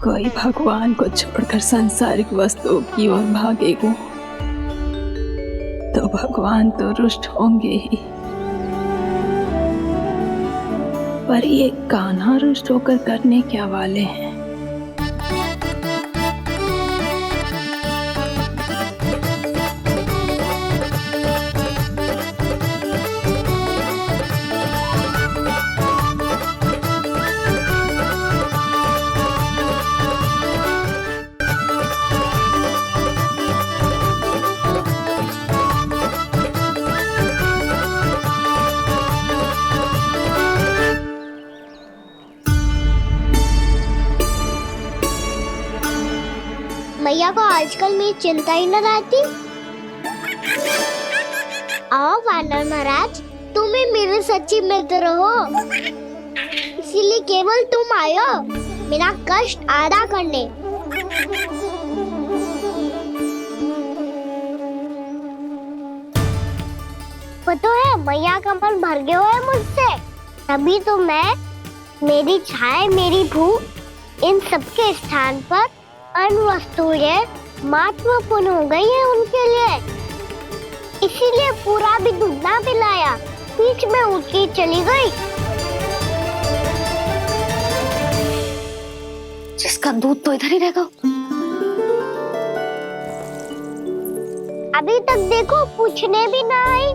कोई भगवान को छोड़कर सांसारिक वस्तुओं की ओर भागेगा तो भगवान तो रुष्ट होंगे ही, पर ये कान्हा रुष्ट होकर करने क्या वाले हैं? मैया को आजकल मेरी चिंता ही न रहती। आओ वानर महाराज, तुम ही मेरे सच्ची मित्र हो, इसीलिए केवल तुम आयो मेरा कष्ट आधा करने। पता है मैया का मन भर गया है मुझसे, तभी तो मैं, मेरी छाया, मेरी भूख, इन सबके स्थान पर अन्य वस्तुएं महत्वपूर्ण हो गई है उनके लिए। इसीलिए पूरा भी दूध ना पिलाया, बीच में उठ के चली गई। जिसका दूध तो इधर ही रहेगा। अभी तक देखो पूछने भी ना आई।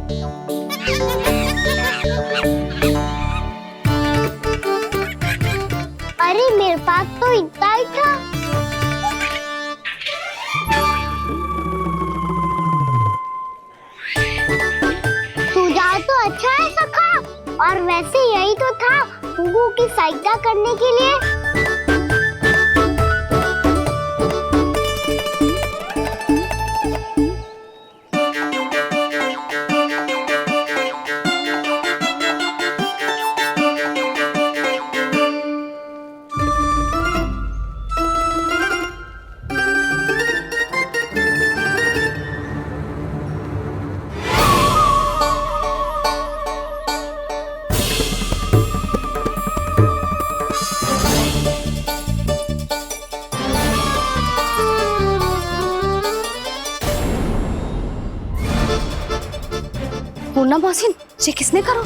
अरे मेरे पास तो इतना ही था। तो अच्छा है सखा, और वैसे यही तो था गुगु की सहायता करने के लिए। पूर्णा मौसी, ये किसने करो?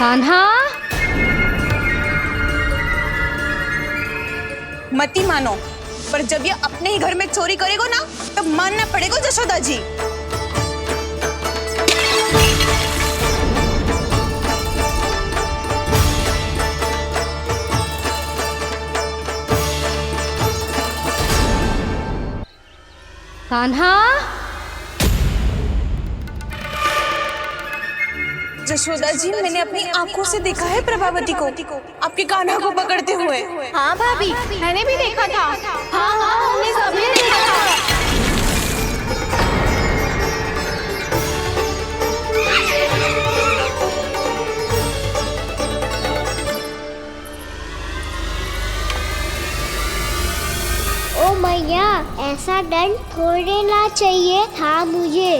कान्हा, मत ही मानो, पर जब ये अपने ही घर में चोरी करेगा ना तब मानना पड़ेगा जशोदा जी। कान्हा, जशोदा जी, मैंने अपनी आंखों से देखा है प्रभावती को आपके कान्हा को पकड़ते हुए। हाँ भाभी, मैंने भी देखा था। हाँ हाँ, हमने सभी देखा था। ओ मैया, ऐसा दंड थोड़े ना चाहिए था मुझे।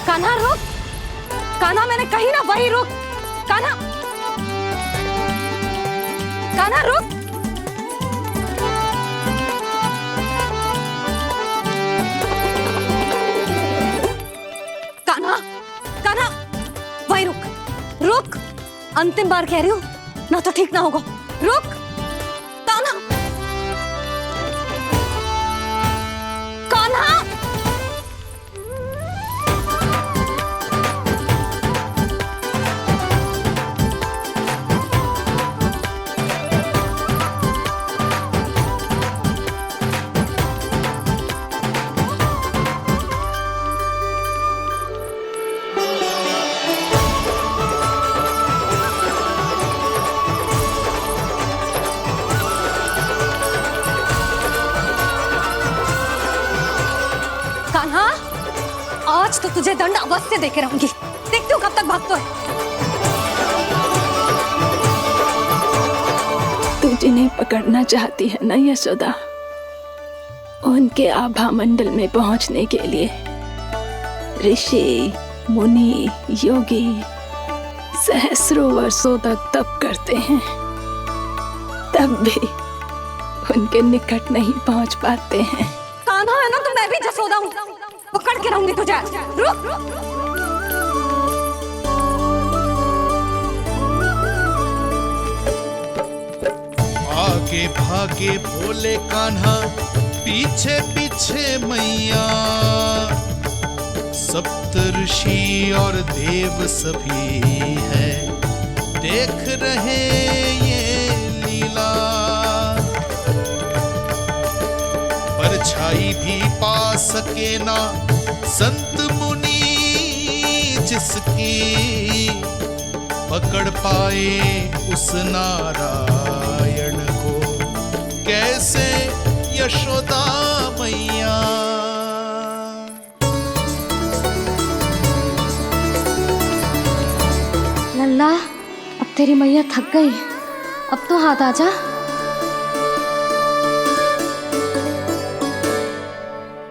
कान्हा रुक, कान्हा मैंने कही ना वही रुक। कान्हा, कान्हा रुक। कान्हा, कान्हा वही रुक, रुक। अंतिम बार कह रही हूँ, ना तो ठीक ना होगा। रुक कान्हा, कान्हा। कान्हा, आज तो तुझे दंड अवश्य देके रहूंगी। देखती हूँ कब तक भागता है। तू जिन्हें पकड़ना चाहती है ना यशोदा, उनके आभा मंडल में पहुंचने के लिए ऋषि, मुनि, योगी सहस्रों वर्षों तक तप करते हैं, तब भी उनके निकट नहीं पहुंच पाते हैं। कान्हा है ना, तो मैं भी जसोदा हूँ, पकड़ के रहूंगी तुझे। रुक। आगे भागे भोले कान्हा, पीछे पीछे मैया, सप्तऋषि और देव सभी है देख रहे ये लीला। परछाई भी पा सके ना संत मुनि जिसकी, पकड़ पाए उस नारायण को कैसे यशोदा मैया। लल्ला, अब तेरी मैया थक गई, अब तो हाथ आजा।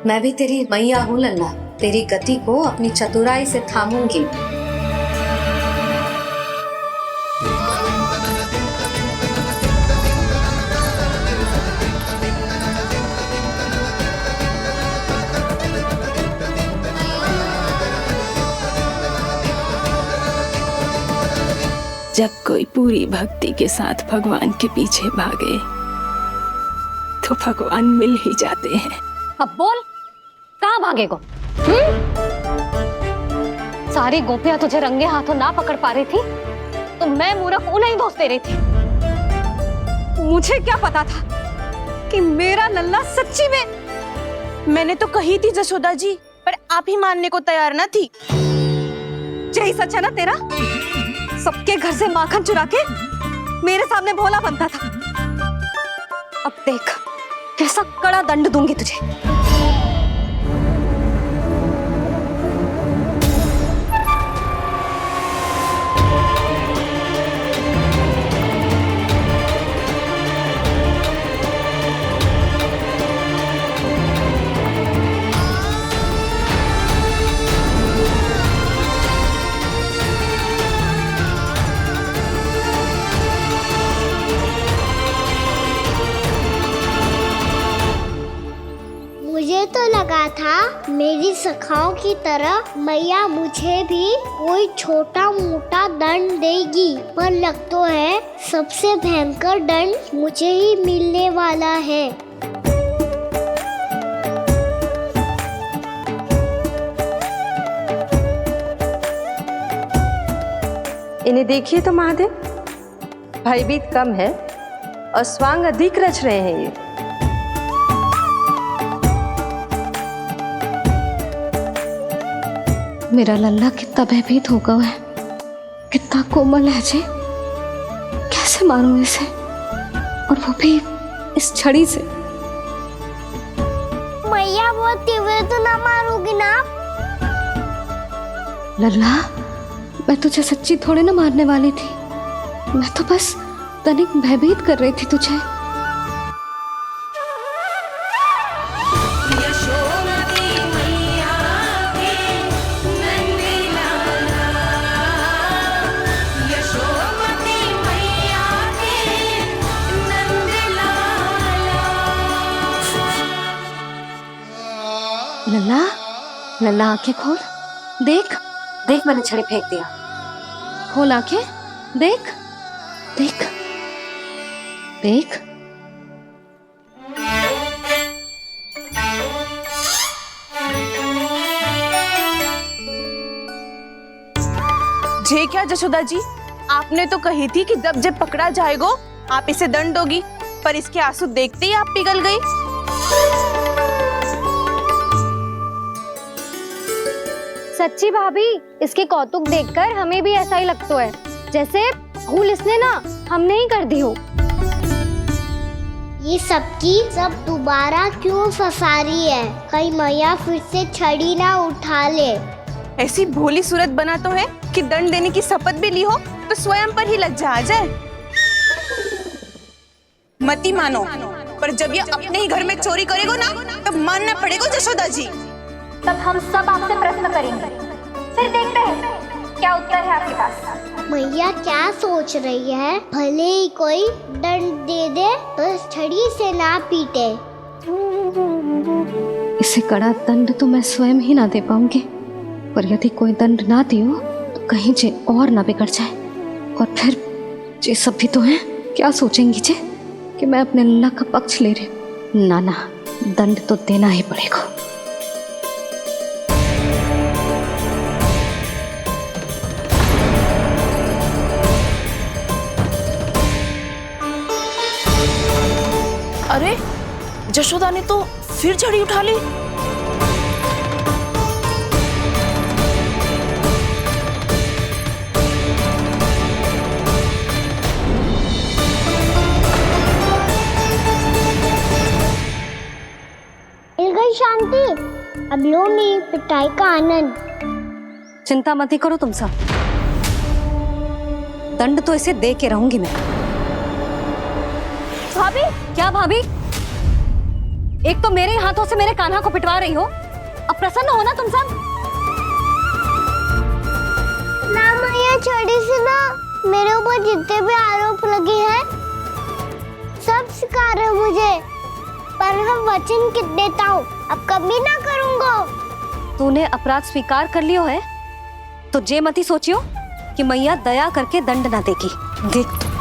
मैं भी तेरी मैया हूँ लल्ला, तेरी गति को अपनी चतुराई से थामूंगी। जब कोई पूरी भक्ति के साथ भगवान के पीछे भागे तो भगवान मिल ही जाते हैं। अब बोल, कहाँ भागेगो? सारी गोपियां तुझे रंगे हाथों ना पकड़ पा रही थी तो मैं मूर्ख उन्हें ही दोष दे रही थी। मुझे क्या पता था कि मेरा लल्ला सच्ची में। मैंने तो कही थी जशोदा जी, पर आप ही मानने को तैयार ना थी। यही सच है ना तेरा? सबके घर से माखन चुरा के मेरे सामने भोला बनता था। अब देख कैसा कड़ा दंड दूंगी तुझे। मुझे लगा था मेरी सखाओं की तरह मैया मुझे भी कोई छोटा मोटा दंड देगी, पर लग तो है सबसे भयंकर दंड मुझे ही मिलने वाला है। इन्हें देखिए तो महादेव, भयभीत कम है और स्वांग अधिक रच रहे हैं ये। मेरा लल्ला कितना भयभीत होगा है, कितना कोमल है जी। कैसे मारूं इसे, और वो भी इस छड़ी से। मैया बहुत तीव्र तो ना मारोगी ना? लल्ला, मैं तुझे सच्ची थोड़े ना मारने वाली थी, मैं तो बस तनिक भयभीत कर रही थी तुझे। लल्ला, लल्ला आंखें खोल, देख देख मैंने छड़ी फेंक दिया। खोल आंखें, देख देख देख। जे क्या जशोदा जी, आपने तो कही थी कि जब जब पकड़ा जाएगा आप इसे दंड दोगी, पर इसके आंसू देखते ही आप पिघल गई। सच्ची भाभी, इसके कौतुक देखकर हमें भी ऐसा ही लगता है, जैसे भूल इसने ना हमने ही कर दी हो। ये सबकी सब दोबारा क्यों फंसा रही है? कहीं मैया फिर से छड़ी ना उठा ले। ऐसी भोली सूरत बना तो है कि दंड देने की शपथ भी ली हो तो स्वयं पर ही लग जा जाए। मती मानो, पर जब ये अपने ही घर में चोरी करेगा ना, तब मानना पड़ेगा जशोदा जी। तब हम सब आपसे प्रश्न करेंगे, फिर देखते हैं क्या उत्तर है आपके पास। मैया क्या सोच रही है? भले ही कोई दंड दे दे, बस छड़ी से ना पीटे। इसे कड़ा दंड तो मैं स्वयं ही ना दे पाऊंगी, पर यदि कोई दंड ना दियो तो कहीं जे और ना बिगड़ जाए, और फिर जे सब भी तो हैं, क्या सोचेंगी जे कि मैं अपने लल्ला का पक्ष ले रही हूँ। ना ना, दंड तो देना ही पड़ेगा। अरे जशोदा ने तो फिर छड़ी उठा ली। मिल गई शांति, अब लो मेरी पिटाई का आनंद। चिंता मत ही करो तुम सब, दंड तो इसे दे के रहूंगी मैं। भाभी, क्या भाभी? एक तो मेरे हाथों से मेरे कान्हा को पिटवा रही हो, अब प्रसन्न हो ना तुम सब? ना मैया, छड़ी से ना मेरे ऊपर जितने भी आरोप लगे हैं सब स्वीकार है मुझे, पर मैं वचन कित देता हूँ, अब कभी ना करूँगा। तूने अपराध स्वीकार कर लियो है तो जे मत ही सोचियो कि मैया दया करके दंड ना देगी। देख तू।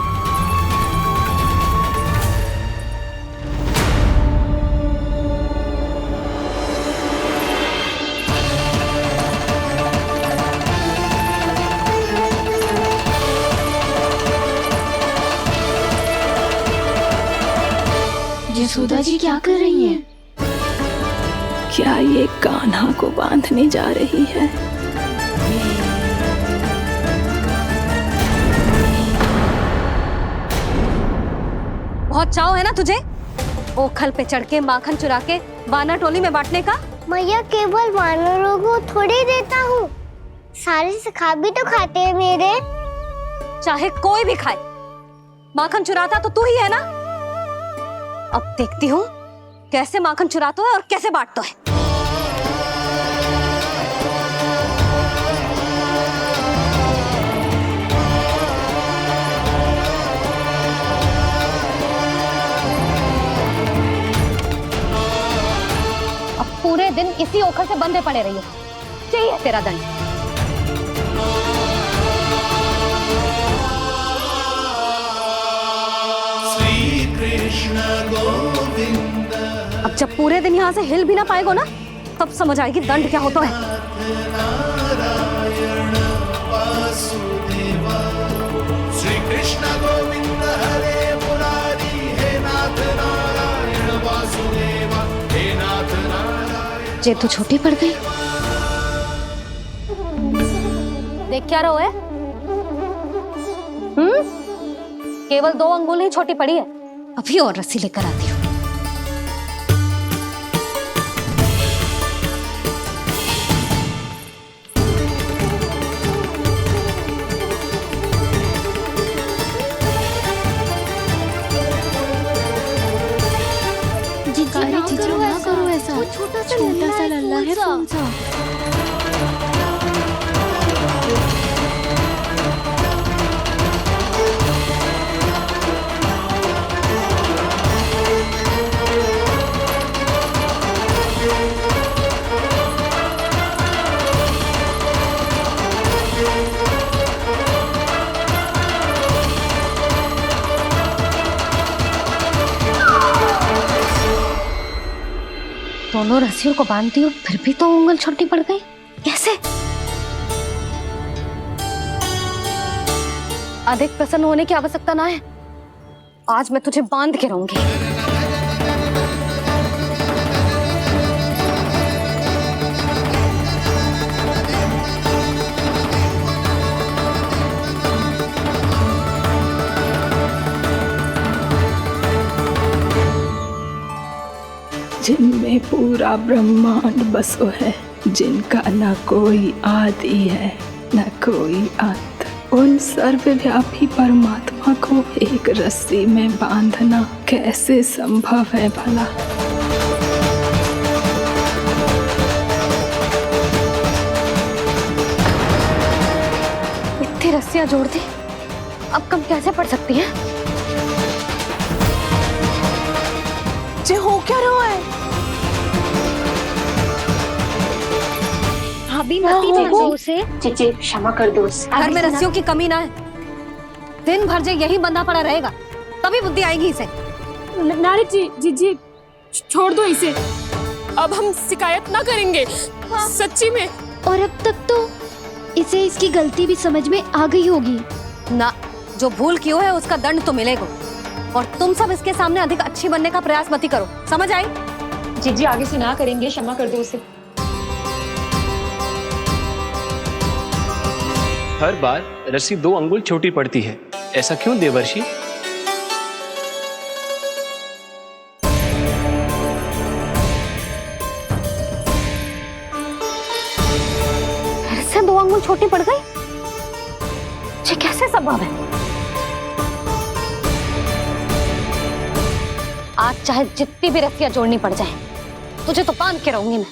यशोदा जी क्या कर रही हैं? क्या ये कान्हा को बांधने जा रही है? बहुत चाव है ना तुझे ओखल पे चढ़ के माखन चुरा के वानर टोली में बांटने का? मैया, केवल वानरों को थोड़ी देता हूँ, सारे सखा भी तो खाते हैं मेरे। चाहे कोई भी खाए, माखन चुराता तो तू ही है ना। अब देखती हूँ कैसे माखन चुराता है और कैसे बांटता है। अब पूरे दिन इसी ओखर से बंधे पड़े रहिए। चाहिए तेरा दंड। श्री कृष्ण गोविंद। अब जब पूरे दिन यहाँ से हिल भी ना पाएगो ना, तब समझ आएगी दंड क्या होता है। नारायण वासुदेव। श्री कृष्ण गोविंद हरे मुरारी। हे नाथ नारायण वासुदेव। हे नाथ नारायण। जे तू छोटी पड़ गई। देख क्या रहो है? केवल 2 अंगुल ही छोटी पड़ी है। अभी और रस्सी लेकर आती हूँ। करो ऐसा। छोटा सा लल्ला है कौन सा? दोनों रस्सियों को बांधती हूँ, फिर भी तो उंगल छोटी पड़ गई। कैसे? अधिक प्रसन्न होने की आवश्यकता ना है। आज मैं तुझे बांध के रहूंगी। जिनमें पूरा ब्रह्मांड बसो है, जिनका न कोई आदि है न कोई अंत, उन सर्वव्यापी परमात्मा को एक रस्सी में बांधना कैसे संभव है भला? इतनी रस्सियां जोड़ दी, अब कम कैसे पड़ सकती हैं? जे हो क्या रहा है? भाभी उसे चीची क्षमा कर दो। घर में रस्सियों की कमी ना है। दिन भर जे यही बंधा पड़ा रहेगा, तभी बुद्धि आएगी इसे। नारी जी छोड़ दो इसे। अब हम शिकायत ना करेंगे। सच्ची में। और अब तक तो इसे इसकी गलती भी समझ में आ गई होगी ना। जो भूल क्यों है उसका दंड तो मिलेगा। और तुम सब इसके सामने अधिक अच्छी बनने का प्रयास मत ही करो, समझ आई? जी आगे से ना करेंगे, क्षमा कर दो उसे। हर बार रस्सी 2 अंगुल छोटी पड़ती है, ऐसा क्यों देवर्षि? फिर से 2 अंगुल छोटी पड़ गई? ये कैसे संभव है? आज चाहे जितनी भी रस्सियां जोड़नी पड़ जाए, तुझे तो बांध के रहूंगी मैं।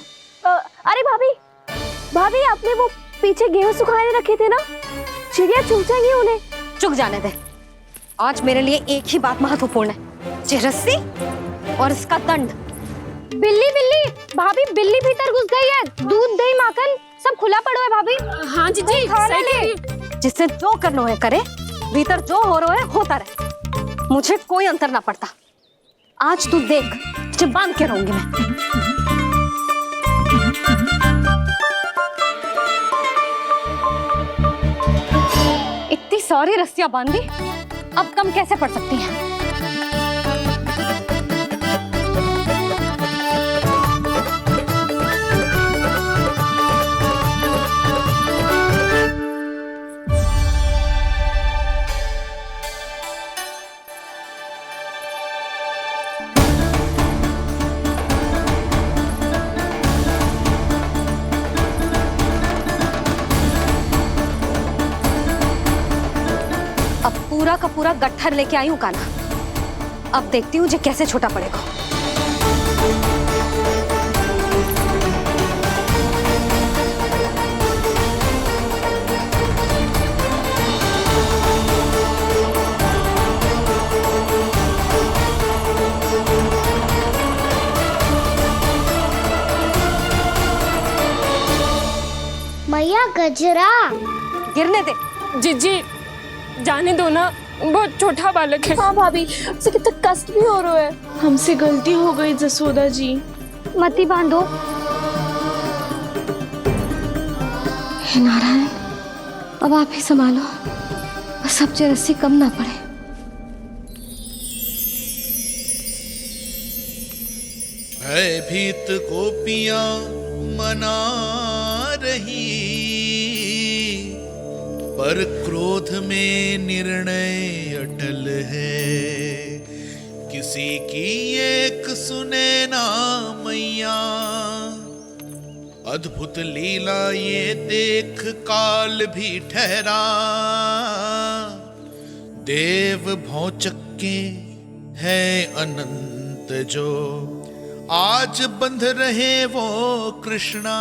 अरे भाभी आपने वो पीछे गेहूं सुखाने रखे थे ना, चिड़िया चुग जाएंगी उन्हें। चुग जाने दे। आज मेरे लिए एक ही बात महत्वपूर्ण है, ये रस्सी और इसका दंड। बिल्ली भाभी, बिल्ली भीतर घुस गई है। दूध दही माखन सब खुला पड़ो है भाभी। हाँ जी सही कह रही है। जिससे जो करना है करे, भीतर जो हो रहा है होता रहे, मुझे कोई अंतर ना पड़ता। आज तू देख, तुझे बांध के रहूंगी मैं। इतनी सारी रस्सियां बांधी, अब कम कैसे पड़ सकती हैं? पूरा का पूरा गट्ठर लेके आई हूँ कान्हा। अब देखती हूँ जे कैसे छोटा पड़ेगा। गजरा। गिरने दे। जीजी जाने दो ना, बहुत छोटा बालक है। हाँ भाभी, उसे कितना कष्ट भी हो रहा है। हमसे गलती हो गई जसोदा जी। मती बांधो। हे नारायण, अब आप ही संभालो, बस अब रस्सी कम ना पड़े। भयभीत गोपियां मना रही, पर क्रोध में निर्णय अटल है। किसी की एक सुने ना मैया, अद्भुत लीला ये देख काल भी ठहरा। देव भौचक्के हैं अनंत जो, आज बंध रहे वो कृष्णा।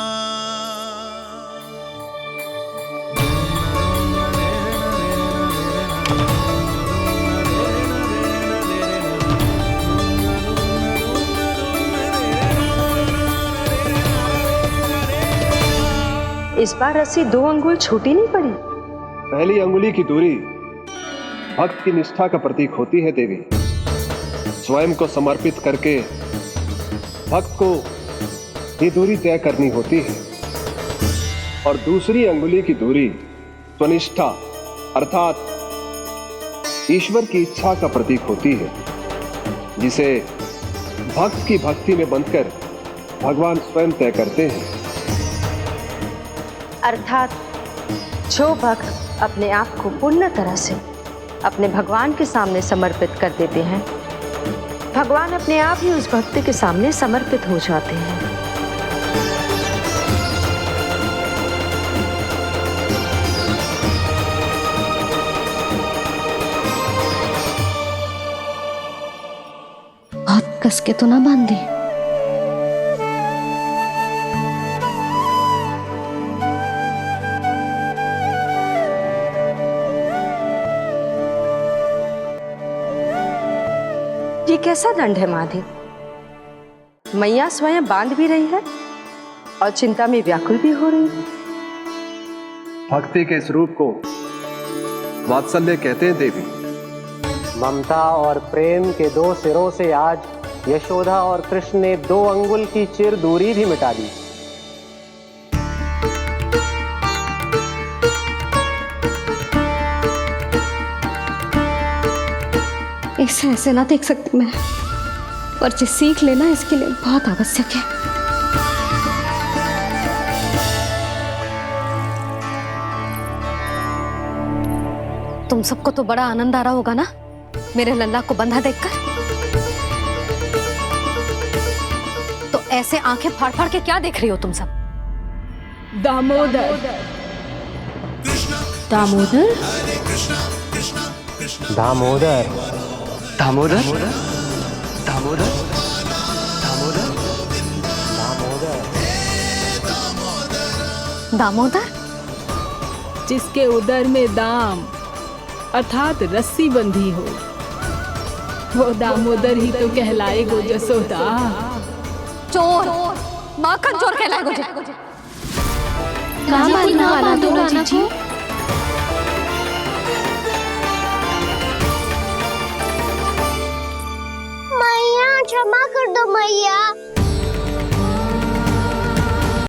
इस बार रस्सी 2 अंगुल छोटी नहीं पड़ी। पहली अंगुली की दूरी भक्त की निष्ठा का प्रतीक होती है देवी। स्वयं को समर्पित करके भक्त को ये दूरी तय करनी होती है। और दूसरी अंगुली की दूरी स्वनिष्ठा अर्थात ईश्वर की इच्छा का प्रतीक होती है, जिसे भक्त की भक्ति में बंधकर भगवान स्वयं तय करते हैं। अर्थात जो भक्त अपने आप को पूर्ण तरह से अपने भगवान के सामने समर्पित कर देते हैं, भगवान अपने आप ही उस भक्त के सामने समर्पित हो जाते हैं। बहुत कस के तो ना बांधे। ये कैसा दंड है महादेव? मैया स्वयं बांध भी रही है और चिंता में व्याकुल भी हो रही है। भक्ति के इस रूप को वात्सल्य कहते हैं देवी। ममता और प्रेम के 2 सिरों से आज यशोदा और कृष्ण ने 2 अंगुल की चिर दूरी भी मिटा दी। ऐसे ऐसे ना देख सकती मैं, पर जो सीख लेना इसके लिए बहुत आवश्यक है। तुम सबको तो बड़ा आनंद आ रहा होगा ना मेरे लल्ला को बंधा देखकर। तो ऐसे आंखें फाड़ फाड़ के क्या देख रही हो तुम सब? दामोदर। दामोदर दामोदर दामोदर दामोदर दामोदर, जिसके उदर में दाम अर्थात रस्सी बंधी हो, वो दामोदर ही तो कहलाए गो जसोदा। चोर, माखन चोर कहलाए गो। मैया क्षमा कर दो मैया।